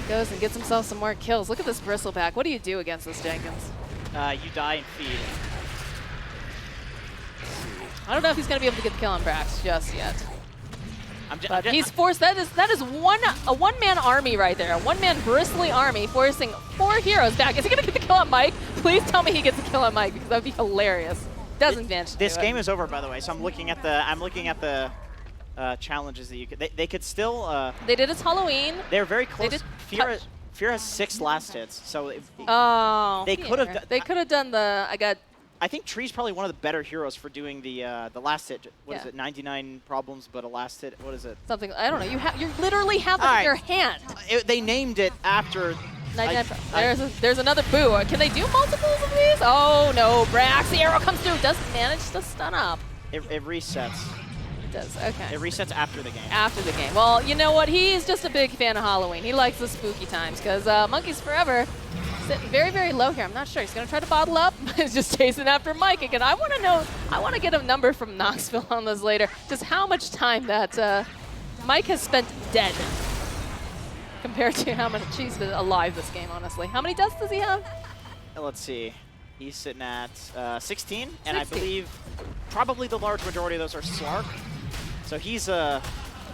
Speaker 7: goes and gets himself some more kills. Look at this Bristleback. What do you do against this Jenkins?
Speaker 6: You die and feed.
Speaker 7: I don't know if he's going to be able to get the kill on Brax just yet. But
Speaker 6: I'm
Speaker 7: he's forced. That is a one-man army right there. A one-man bristly army forcing 4 heroes back. Is he going to get the kill on Mike? Please tell me he gets the kill on Mike, because that would be hilarious. Doesn't manage to
Speaker 6: This
Speaker 7: do
Speaker 6: game
Speaker 7: it.
Speaker 6: is over, by the way. So I'm looking at the challenges that you could. They could still.
Speaker 7: They did it Halloween.
Speaker 6: They're very close.
Speaker 7: did
Speaker 6: Fear has 6 last hits, so
Speaker 7: Oh,
Speaker 6: they could have.
Speaker 7: They could have done the.
Speaker 6: I think Tree's probably one of the better heroes for doing the last hit. What is
Speaker 7: Yeah.
Speaker 6: it? 99 problems, but a last hit. What is it?
Speaker 7: Something. I don't know. You literally have that
Speaker 6: All
Speaker 7: in
Speaker 6: right.
Speaker 7: your hand.
Speaker 6: They named it after.
Speaker 7: 99 there's another boo. Can they do multiples of these? Oh no, Brax. The arrow comes through. Doesn't manage to stun up.
Speaker 6: It resets.
Speaker 7: It does. Okay.
Speaker 6: It resets after the game.
Speaker 7: After the game. Well, you know what? He's just a big fan of Halloween. He likes the spooky times because Monkeys Forever sitting very, very low here. I'm not sure. He's going to try to bottle up. He's just chasing after Mike again. I want to get a number from Knoxville on this later. Just how much time that Mike has spent dead compared to how much he's been alive this game, honestly. How many deaths does he have?
Speaker 6: Let's see. He's sitting at 16, and I
Speaker 7: 16.
Speaker 6: believe probably the large majority of those are Slark. So he's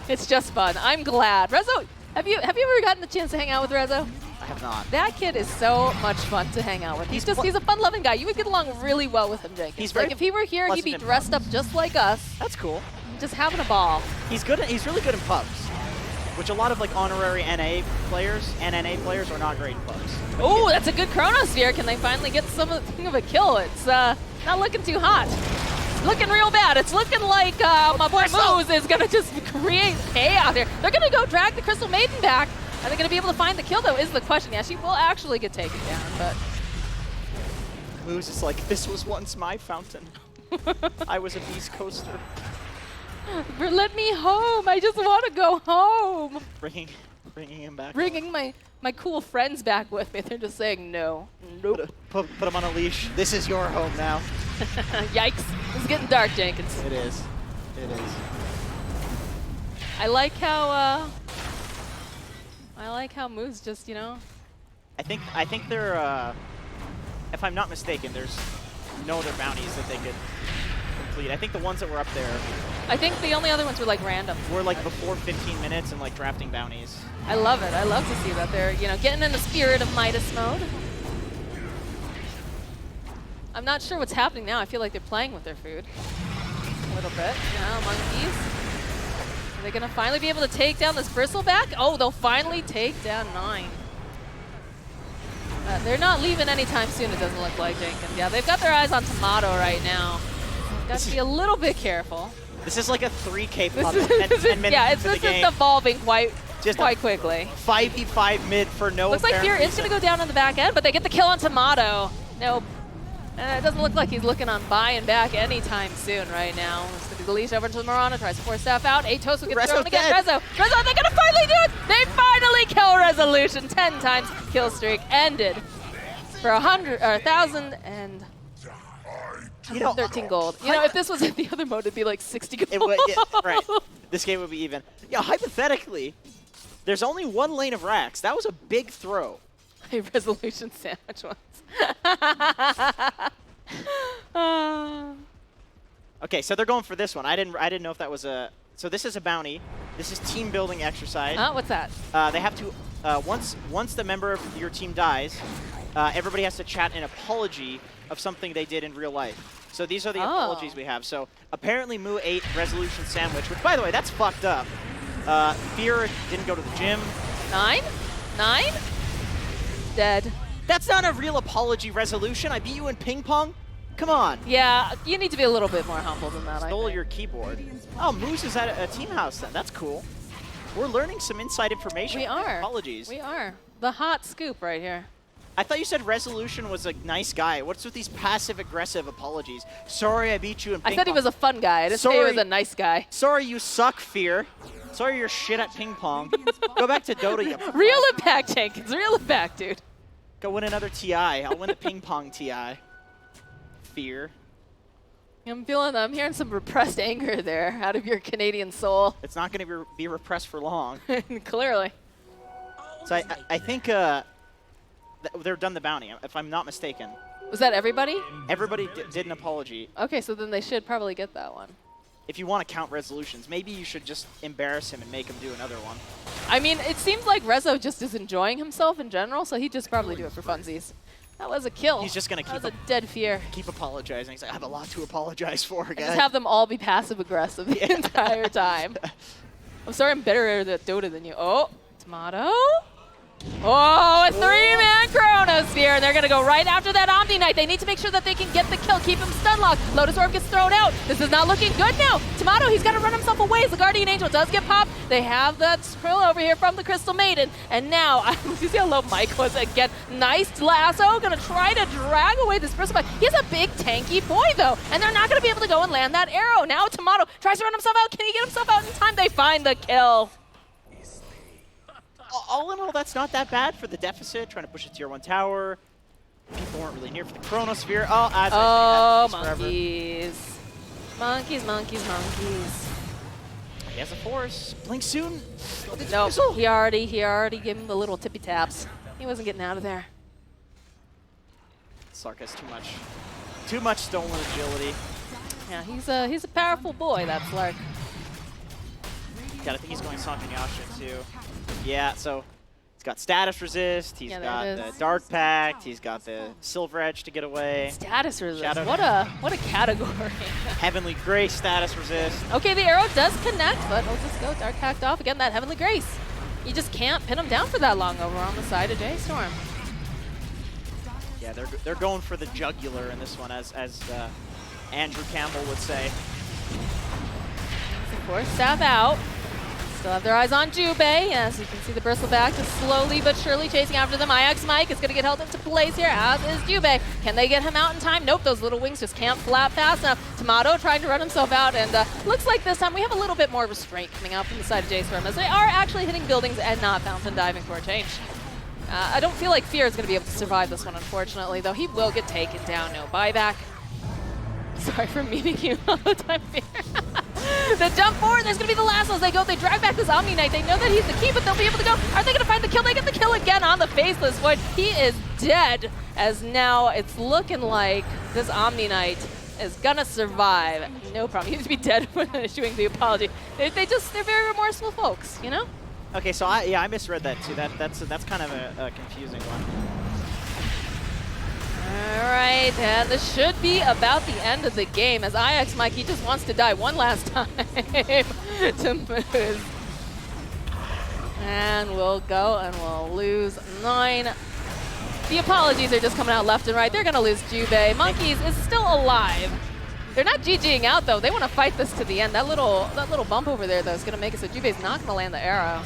Speaker 7: It's just fun. I'm glad. Rezo, have you ever gotten the chance to hang out with Rezo?
Speaker 6: I have not.
Speaker 7: That kid is so much fun to hang out with. He's a fun-loving guy. You would get along really well with him, Jenkins.
Speaker 6: He's
Speaker 7: like
Speaker 6: very
Speaker 7: if he were here, he'd
Speaker 6: pleasant
Speaker 7: be
Speaker 6: in
Speaker 7: dressed up just like us,
Speaker 6: That's cool.
Speaker 7: just having a ball.
Speaker 6: He's really good in pubs, which a lot of like honorary NNA players are not great in pubs.
Speaker 7: Oh, that's a good Chronosphere. Can they finally get something of a kill? It's not looking too hot. It's looking real bad. It's looking like my boy Moose is going to just create chaos here. They're going to go drag the Crystal Maiden back. Are they going to be able to find the kill, though, is the question. Yeah, she will actually get taken down, but...
Speaker 6: Moose is like, this was once my fountain. I was a Beastcoaster.
Speaker 7: Let me home. I just want to go home.
Speaker 6: Bringing him back.
Speaker 7: Bringing my cool friends back with me. They're just saying no. Nope.
Speaker 6: Put him on a leash. This is your home now.
Speaker 7: Yikes. It's getting dark, Jenkins.
Speaker 6: It is. It is.
Speaker 7: I like how Moose just, you know.
Speaker 6: I think they're, if I'm not mistaken, there's no other bounties that they could complete. I think the ones that were up there
Speaker 7: I think the only other ones were like random.
Speaker 6: were like before 15 minutes and like drafting bounties.
Speaker 7: I love it. I love to see that they're, you know, getting in the spirit of Midas mode. I'm not sure what's happening now. I feel like they're playing with their food a little bit. You know, Monkeys. they going to finally be able to take down this Bristleback? Oh, they'll finally take down 9. They're not leaving anytime soon, it doesn't look like, Jenkins. Yeah, they've got their eyes on Tomato right now. Got to be a little bit careful.
Speaker 6: This is like a 3K puddle. 10 minutes into the game.
Speaker 7: This is evolving quite quickly.
Speaker 6: 5v5 mid for no
Speaker 7: Looks like Fear is going to go down on the back end, but they get the kill on Tomato. Nope. And it doesn't look like he's looking on buying back anytime soon right now. It's going to be the leash over to Marana, tries to force staff out. Atos will get thrown again. Rezo, they're going to finally do it! They finally kill Resolution. 10 times kill streak ended for 1,000 and 13 gold. You know, if this was in the other mode, it'd be like 60 gold.
Speaker 6: It would, yeah, right. This game would be even. Yeah, hypothetically, there's only one lane of racks. That was a big throw.
Speaker 7: A Resolution sandwich once.
Speaker 6: Okay, so they're going for this one. I didn't know if that was a. So this is a bounty. This is team building exercise.
Speaker 7: What's that?
Speaker 6: They have to once the member of your team dies, everybody has to chat an apology of something they did in real life. So these are the apologies we have. So apparently Moo ate Resolution sandwich, which by the way, that's fucked up. Fear didn't go to the gym.
Speaker 7: 9? Dead.
Speaker 6: That's not a real apology, Resolution. I beat you in ping pong. Come on.
Speaker 7: Yeah, you need to be a little bit more humble than that.
Speaker 6: Stole your keyboard. Oh, Moose is at a team house then. That's cool. We're learning some inside information.
Speaker 7: We are.
Speaker 6: Apologies.
Speaker 7: We are. The hot scoop right here.
Speaker 6: I thought you said Resolution was a nice guy. What's with these passive-aggressive apologies? Sorry I beat you in ping pong.
Speaker 7: I said he was a fun guy. I didn't say he was a nice guy.
Speaker 6: Sorry you suck, Fear. Sorry you're shit at ping pong. Go back to Dota, you
Speaker 7: Reel it back, Jenkins. Reel it back, dude.
Speaker 6: Go win another TI. I'll win the ping pong TI. Fear.
Speaker 7: I'm hearing some repressed anger there out of your Canadian soul.
Speaker 6: It's not going to be repressed for long.
Speaker 7: Clearly.
Speaker 6: So I think they're done the bounty, if I'm not mistaken.
Speaker 7: Was that everybody?
Speaker 6: Everybody did an apology.
Speaker 7: Okay, so then they should probably get that one.
Speaker 6: If you want to count Resolutions, maybe you should just embarrass him and make him do another one.
Speaker 7: I mean, it seems like Rezo just is enjoying himself in general, so he'd just probably do it for funsies. That was a kill.
Speaker 6: He's just going to keep
Speaker 7: that was a dead Fear.
Speaker 6: Keep apologizing. He's like, I have a lot to apologize for, guys.
Speaker 7: Just have them all be passive-aggressive the entire time. I'm sorry I'm better at Dota than you. Oh, Tomato. Oh, a 3-man Chronosphere, and they're going to go right after that Omni Knight. They need to make sure that they can get the kill, keep him stun locked. Lotus Orb gets thrown out. This is not looking good now. Tomato, he's got to run himself away as the Guardian Angel does get popped. They have that Skrill over here from the Crystal Maiden, and now, you see how low Mike was again. Nice lasso, going to try to drag away this Bristleback. He's a big tanky boy, though, and they're not going to be able to go and land that arrow. Now Tomato tries to run himself out. Can he get himself out in time? They find the kill.
Speaker 6: All in all, that's not that bad for the deficit, trying to push a tier 1 tower. People weren't really near for the Chronosphere. Oh, as I say,
Speaker 7: monkeys. Monkeys.
Speaker 6: He has a force. Blink soon.
Speaker 7: No, he already gave him the little tippy taps. He wasn't getting out of there.
Speaker 6: Slark has too much stolen agility.
Speaker 7: Yeah, he's a powerful boy, that Slark.
Speaker 6: Yeah, I think he's going Sanka Yasha too. Yeah, so he's got status resist, he's got the Dark Pact, he's got the Silver Edge to get away.
Speaker 7: Status resist,
Speaker 6: Shadow.
Speaker 7: what a category.
Speaker 6: Heavenly Grace status resist.
Speaker 7: Okay, the arrow does connect, but we'll just go Dark Pact off. Again, that Heavenly Grace. You just can't pin him down for that long over on the side of J-Storm.
Speaker 6: Yeah, they're going for the jugular in this one, as Andrew Campbell would say.
Speaker 7: Of course, staff out. Still have their eyes on Jubei, as you can see the Bristleback just slowly but surely chasing after them. IX Mike is going to get held into place here, as is Jubei. Can they get him out in time? Nope, those little wings just can't flap fast enough. Tomato trying to run himself out, and looks like this time we have a little bit more restraint coming out from the side of J-Storm, as they are actually hitting buildings and not fountain diving for a change. I don't feel like Fear is going to be able to survive this one, unfortunately, though he will get taken down. No buyback. Sorry for meeting you all the time, Fear. The jump forward, there's going to be the last as they go. They drag back this Omni Knight. They know that he's the key, but they'll be able to go. Are they going to find the kill? They get the kill again on the Faceless Void. He is dead, as now it's looking like this Omni Knight is going to survive. No problem. He needs to be dead when issuing the apology. They're very remorseful folks, you know?
Speaker 6: Okay, so I misread that too. That's kind of a confusing one.
Speaker 7: All right, and this should be about the end of the game as IX Mikey just wants to die one last time to Moose. And we'll go and we'll lose 9. The apologies are just coming out left and right. They're going to lose Jubei. Monkeys is still alive. They're not GGing out, though. They want to fight this to the end. That little bump over there, though, is going to make it so Jubei's not going to land the arrow.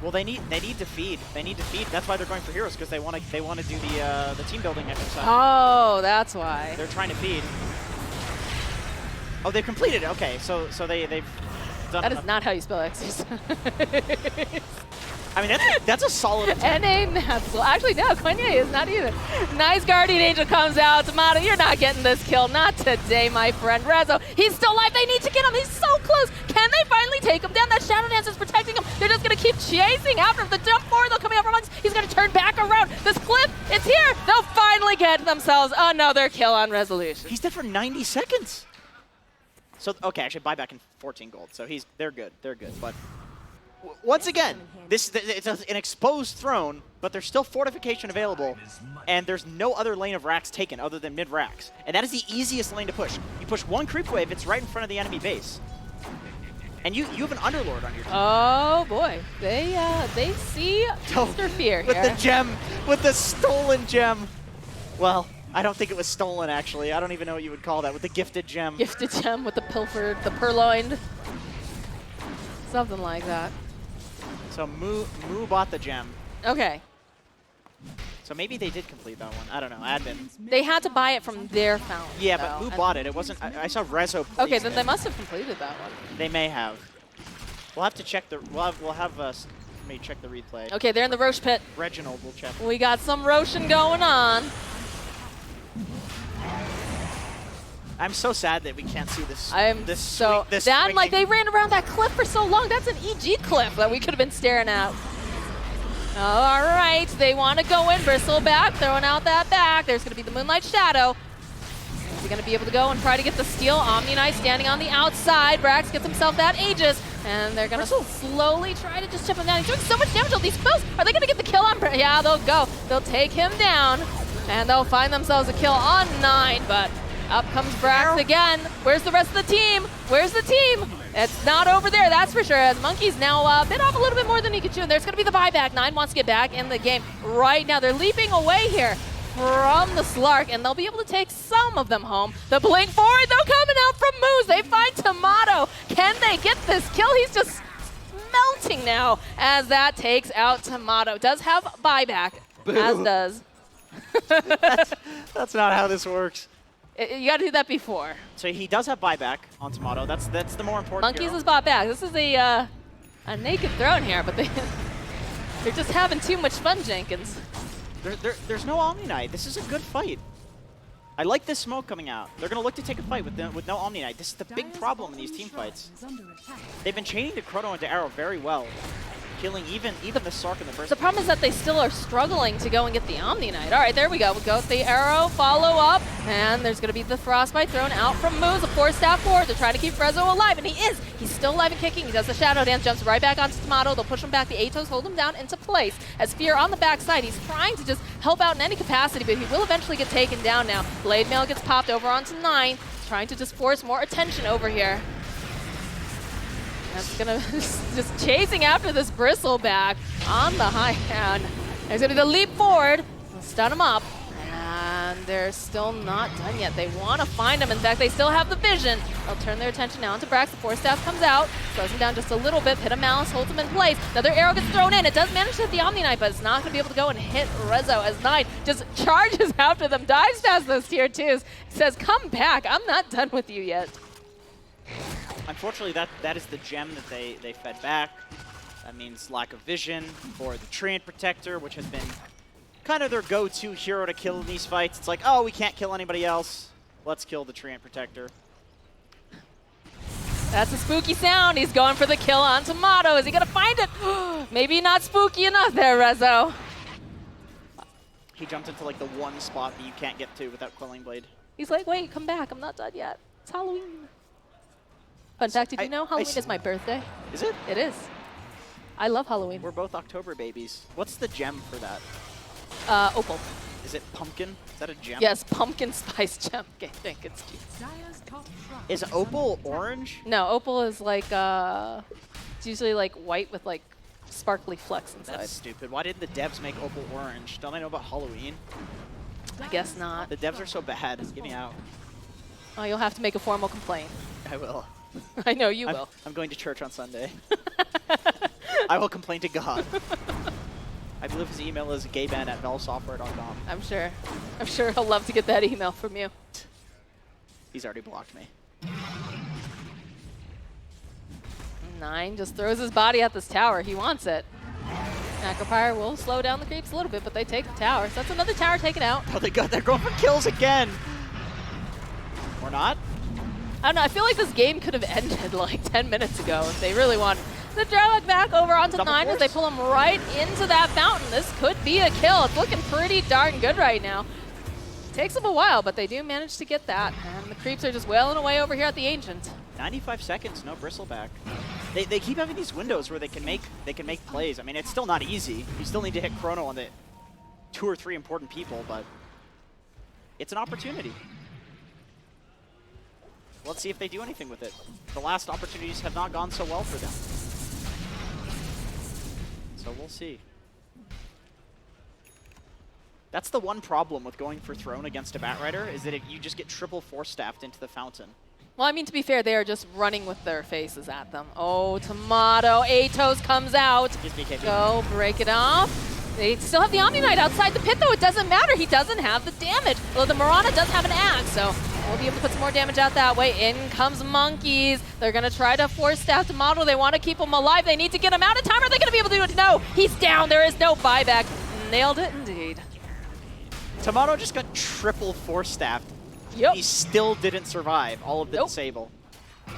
Speaker 6: Well, they need to feed. They need to feed. That's why they're going for heroes, because they want to do the team building exercise.
Speaker 7: Oh, that's why.
Speaker 6: They're trying to feed. Oh, they've completed it. Okay, so they've done.
Speaker 7: That is not how you spell exercise.
Speaker 6: I mean, that's a solid attempt.
Speaker 7: NA math. Well, actually, no, Quenya is not either. Nice Guardian Angel comes out. Tomato, you're not getting this kill. Not today, my friend. Rezo, he's still alive. They need to get him. He's so close. Can they finally take him down? That Shadow Dance is protecting him. They're just going to keep chasing after him. The jump forward, they'll coming out from us. He's going to turn back around. This cliff, it's here. They'll finally get themselves another kill on Resolution.
Speaker 6: He's dead for 90 seconds. So, okay, actually, buyback in 14 gold. So they're good. They're good. But once again, it's an exposed throne, but there's still fortification available, and there's no other lane of racks taken other than mid racks. And that is the easiest lane to push. You push one creep wave, it's right in front of the enemy base. And you have an Underlord on your team.
Speaker 7: Oh boy, they see Mr. Fear
Speaker 6: with
Speaker 7: here.
Speaker 6: the gem, with the stolen gem. Well, I don't think it was stolen, actually. I don't even know what you would call that, with the gifted gem.
Speaker 7: Gifted gem with the pilfered, the purloined. Something like that.
Speaker 6: So Moo bought the gem.
Speaker 7: Okay.
Speaker 6: So maybe they did complete that one. I don't know. Admin.
Speaker 7: They had to buy it from their fountain.
Speaker 6: Yeah,
Speaker 7: though,
Speaker 6: but Moo
Speaker 7: and-
Speaker 6: bought it. It wasn't. I saw Rezo.
Speaker 7: Okay, then
Speaker 6: it.
Speaker 7: they must have completed that one.
Speaker 6: They may have. We'll have to check the. We'll have somebody check the replay.
Speaker 7: Okay, they're in the Roche pit.
Speaker 6: Reginald will check.
Speaker 7: We got some Roshan going on.
Speaker 6: I'm so sad that we can't see this.
Speaker 7: I'm
Speaker 6: this
Speaker 7: so
Speaker 6: swing, this
Speaker 7: that like
Speaker 6: swinging.
Speaker 7: they ran around that cliff for so long. That's an EG cliff that we could have been staring at. All right, they want to go in. Bristleback throwing out that back. There's going to be the Moonlight Shadow. Is he going to be able to go and try to get the steal? Omni Knight standing on the outside. Brax gets himself that Aegis, and they're going to slowly try to just chip him down. He's doing so much damage on these spells. Are they going to get the kill on? Yeah, they'll go. They'll take him down, and they'll find themselves a kill on 9, but up comes Brax again. Where's the rest of the team? Where's the team? It's not over there, that's for sure, as Monkey's now bit off a little bit more than he could chew. And there's going to be the buyback. 9 wants to get back in the game right now. They're leaping away here from the Slark, and they'll be able to take some of them home. The blink forward, though, coming out from Moose. They find Tomato. Can they get this kill? He's just melting now as that takes out Tomato. Does have buyback, as does.
Speaker 6: That's not how this works.
Speaker 7: You got to do that before.
Speaker 6: So he does have buyback on Tomato. That's the more important.
Speaker 7: Monkeys
Speaker 6: hero.
Speaker 7: is bought back. This is a naked throne here, but they're just having too much fun, Jenkins.
Speaker 6: There's no Omni Knight. This is a good fight. I like this smoke coming out. They're going to look to take a fight with no Omni Knight. This is the big problem in these team fights. They've been chaining the Chrono into Arrow very well, killing even the Sark in the first.
Speaker 7: The problem is that they still are struggling to go and get the Omni Knight. All right, there we go. We'll go with the Arrow, follow up, and there's going to be the Frostbite thrown out from Moose, a 4-staff forward to try to keep Rezo alive, and he is. He's still alive and kicking. He does the Shadow Dance, jumps right back onto Tomato. They'll push him back. The Atos hold him down into place. As Fear on the backside, he's trying to just help out in any capacity, but he will eventually get taken down now. Blade Mail gets popped over onto 9, trying to just force more attention over here. That's gonna just chasing after this Bristleback on the high ground. There's gonna be the leap forward, stun him up, and they're still not done yet. They want to find him. In fact, they still have the vision. They'll turn their attention now into Brax. The 4-staff comes out, slows him down just a little bit. Pit of Malice holds him in place. Another arrow gets thrown in. It does manage to hit the Omni Knight, but it's not gonna be able to go and hit Rezo as 9 just charges after them, dives past those tier 2s, says, "Come back, I'm not done with you yet."
Speaker 6: Unfortunately, that is the gem that they fed back. That means lack of vision for the Treant Protector, which has been kind of their go-to hero to kill in these fights. It's like, oh, we can't kill anybody else. Let's kill the Treant Protector.
Speaker 7: That's a spooky sound. He's going for the kill on Tomato. Is he going to find it? Maybe not spooky enough there, Rezo.
Speaker 6: He jumped into like the one spot that you can't get to without Quelling Blade.
Speaker 7: He's like, wait, come back. I'm not done yet. It's Halloween. Fun fact, did you know Halloween is my birthday?
Speaker 6: Is it?
Speaker 7: It is. I love Halloween.
Speaker 6: We're both October babies. What's the gem for that?
Speaker 7: Opal.
Speaker 6: Is it pumpkin? Is that a gem?
Speaker 7: Yes, pumpkin spice gem. I think it's cute.
Speaker 5: Dire's top shrine
Speaker 6: Is opal orange?
Speaker 7: No, opal is like, it's usually like white with like sparkly flecks inside.
Speaker 6: That's stupid. Why didn't the devs make opal orange? Don't I know about Halloween?
Speaker 7: I guess not.
Speaker 6: The devs are so bad. Get me out.
Speaker 7: Oh, you'll have to make a formal complaint.
Speaker 6: I will.
Speaker 7: I know you will.
Speaker 6: I'm going to church on Sunday. I will complain to God. I believe his email is gayben@valvesoftware.com.
Speaker 7: I'm sure. I'm sure he'll love to get that email from you.
Speaker 6: He's already blocked me.
Speaker 7: 9 just throws his body at this tower. He wants it. Necropire will slow down the creeps a little bit, but they take the tower. So that's another tower taken out.
Speaker 6: Oh, they're going for kills again. Or not?
Speaker 7: I don't know. I feel like this game could have ended like 10 minutes ago if they really wanted. The Drellic back over onto
Speaker 6: Double
Speaker 7: 9 as they
Speaker 6: force.
Speaker 7: pull him right into that fountain. This could be a kill. It's looking pretty darn good right now. Takes them a while, but they do manage to get that. And the creeps are just wailing away over here at the Ancient.
Speaker 6: 95 seconds, no bristleback. They keep having these windows where they can make plays. I mean, it's still not easy. You still need to hit chrono on the 2 or 3 important people, but it's an opportunity. Let's see if they do anything with it. The last opportunities have not gone so well for them. So we'll see. That's the one problem with going for Throne against a Batrider, is that you just get triple force-staffed into the fountain.
Speaker 7: Well, I mean, to be fair, they are just running with their faces at them. Oh, Tomato. Atos comes out.
Speaker 6: He's BKB.
Speaker 7: Go, break it off. They still have the Omni Knight outside the pit, though. It doesn't matter. He doesn't have the damage. Although the Mirana does have an axe, so we'll be able to put some more damage out that way. In comes Monkeys. They're going to try to force staff Tomato. They want to keep him alive. They need to get him out of time. Are they going to be able to do it? No, he's down. There is no buyback. Nailed it indeed.
Speaker 6: Tomato just got triple force-staffed.
Speaker 7: Yep.
Speaker 6: He still didn't survive all of the disable.
Speaker 7: All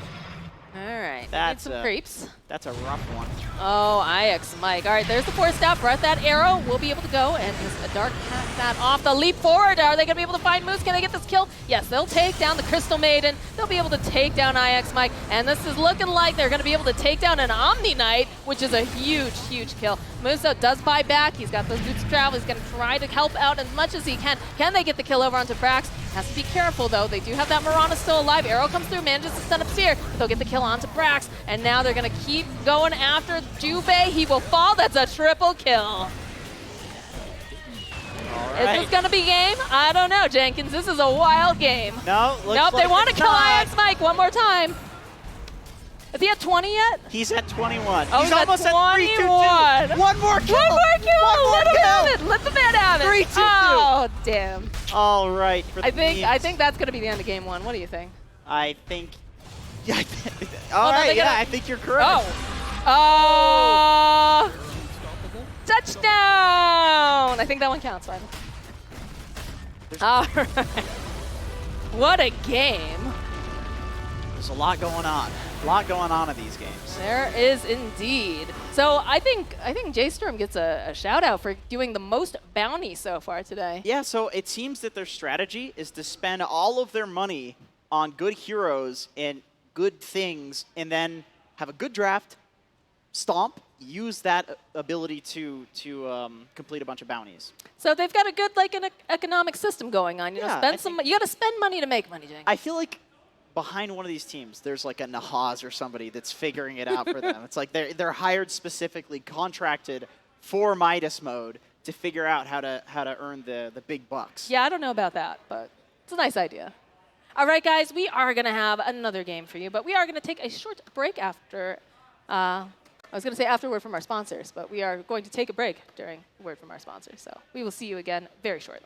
Speaker 7: right. Need
Speaker 6: That's
Speaker 7: some creeps.
Speaker 6: That's a rough one.
Speaker 7: Oh, IX Mike. All right, there's the force staff. Breath that arrow. Will be able to go, and does a dark hack that off. The leap forward. Are they going to be able to find Moose? Can they get this kill? Yes, they'll take down the Crystal Maiden. They'll be able to take down IX Mike, and this is looking like they're going to be able to take down an Omni Knight, which is a huge, huge kill. Muso does buy back. He's got those boots of travel. He's going to try to help out as much as he can. Can they get the kill over onto Brax? Has to be careful, though. They do have that Mirana still alive. Arrow comes through, manages to stun up Seer. They'll get the kill onto Brax, and now they're going to keep going after Jubei. He will fall. That's a triple kill. Is this going to be game? I don't know, Jenkins. This is a wild game.
Speaker 6: No, looks
Speaker 7: Nope,
Speaker 6: like
Speaker 7: they want to
Speaker 6: it's
Speaker 7: kill
Speaker 6: not.
Speaker 7: IX Mike one more time. Is he at 20 yet?
Speaker 6: He's at 21.
Speaker 7: Oh,
Speaker 6: he's
Speaker 7: at
Speaker 6: almost at
Speaker 7: 21.
Speaker 6: 3-2-2. One more kill.
Speaker 7: One more kill.
Speaker 6: One more
Speaker 7: Let him
Speaker 6: kill.
Speaker 7: have it. Let the man have it.
Speaker 6: 3-2-2.
Speaker 7: Oh, damn.
Speaker 6: All right. For the
Speaker 7: I
Speaker 6: memes.
Speaker 7: think that's going to be the end of game 1. What do you think?
Speaker 6: I think. Yeah. All
Speaker 7: no,
Speaker 6: right.
Speaker 7: they
Speaker 6: Yeah,
Speaker 7: gotta-
Speaker 6: I think you're correct.
Speaker 7: Oh. Touchdown. I think that one counts, finally. All right. What a game.
Speaker 6: There's a lot going on. A lot going on in these games.
Speaker 7: There is indeed. So I think J-Storm gets a shout out for doing the most bounty so far today.
Speaker 6: Yeah, so it seems that their strategy is to spend all of their money on good heroes and good things, and then have a good draft, stomp, use that ability to complete a bunch of bounties.
Speaker 7: So they've got a good an economic system going on. You know,
Speaker 6: Yeah,
Speaker 7: spend
Speaker 6: I
Speaker 7: some.
Speaker 6: think-
Speaker 7: You got to spend money to make money, Jake.
Speaker 6: I feel like behind one of these teams, there's like a Nahaz or somebody that's figuring it out for them. It's like they're hired specifically, contracted for Midas mode to figure out how to earn the big bucks.
Speaker 7: Yeah, I don't know about that, but it's a nice idea. All right, guys, we are going to have another game for you, but we are going to take a short break after. I was going to say after word from our sponsors, but we are going to take a break during word from our sponsors. So we will see you again very shortly.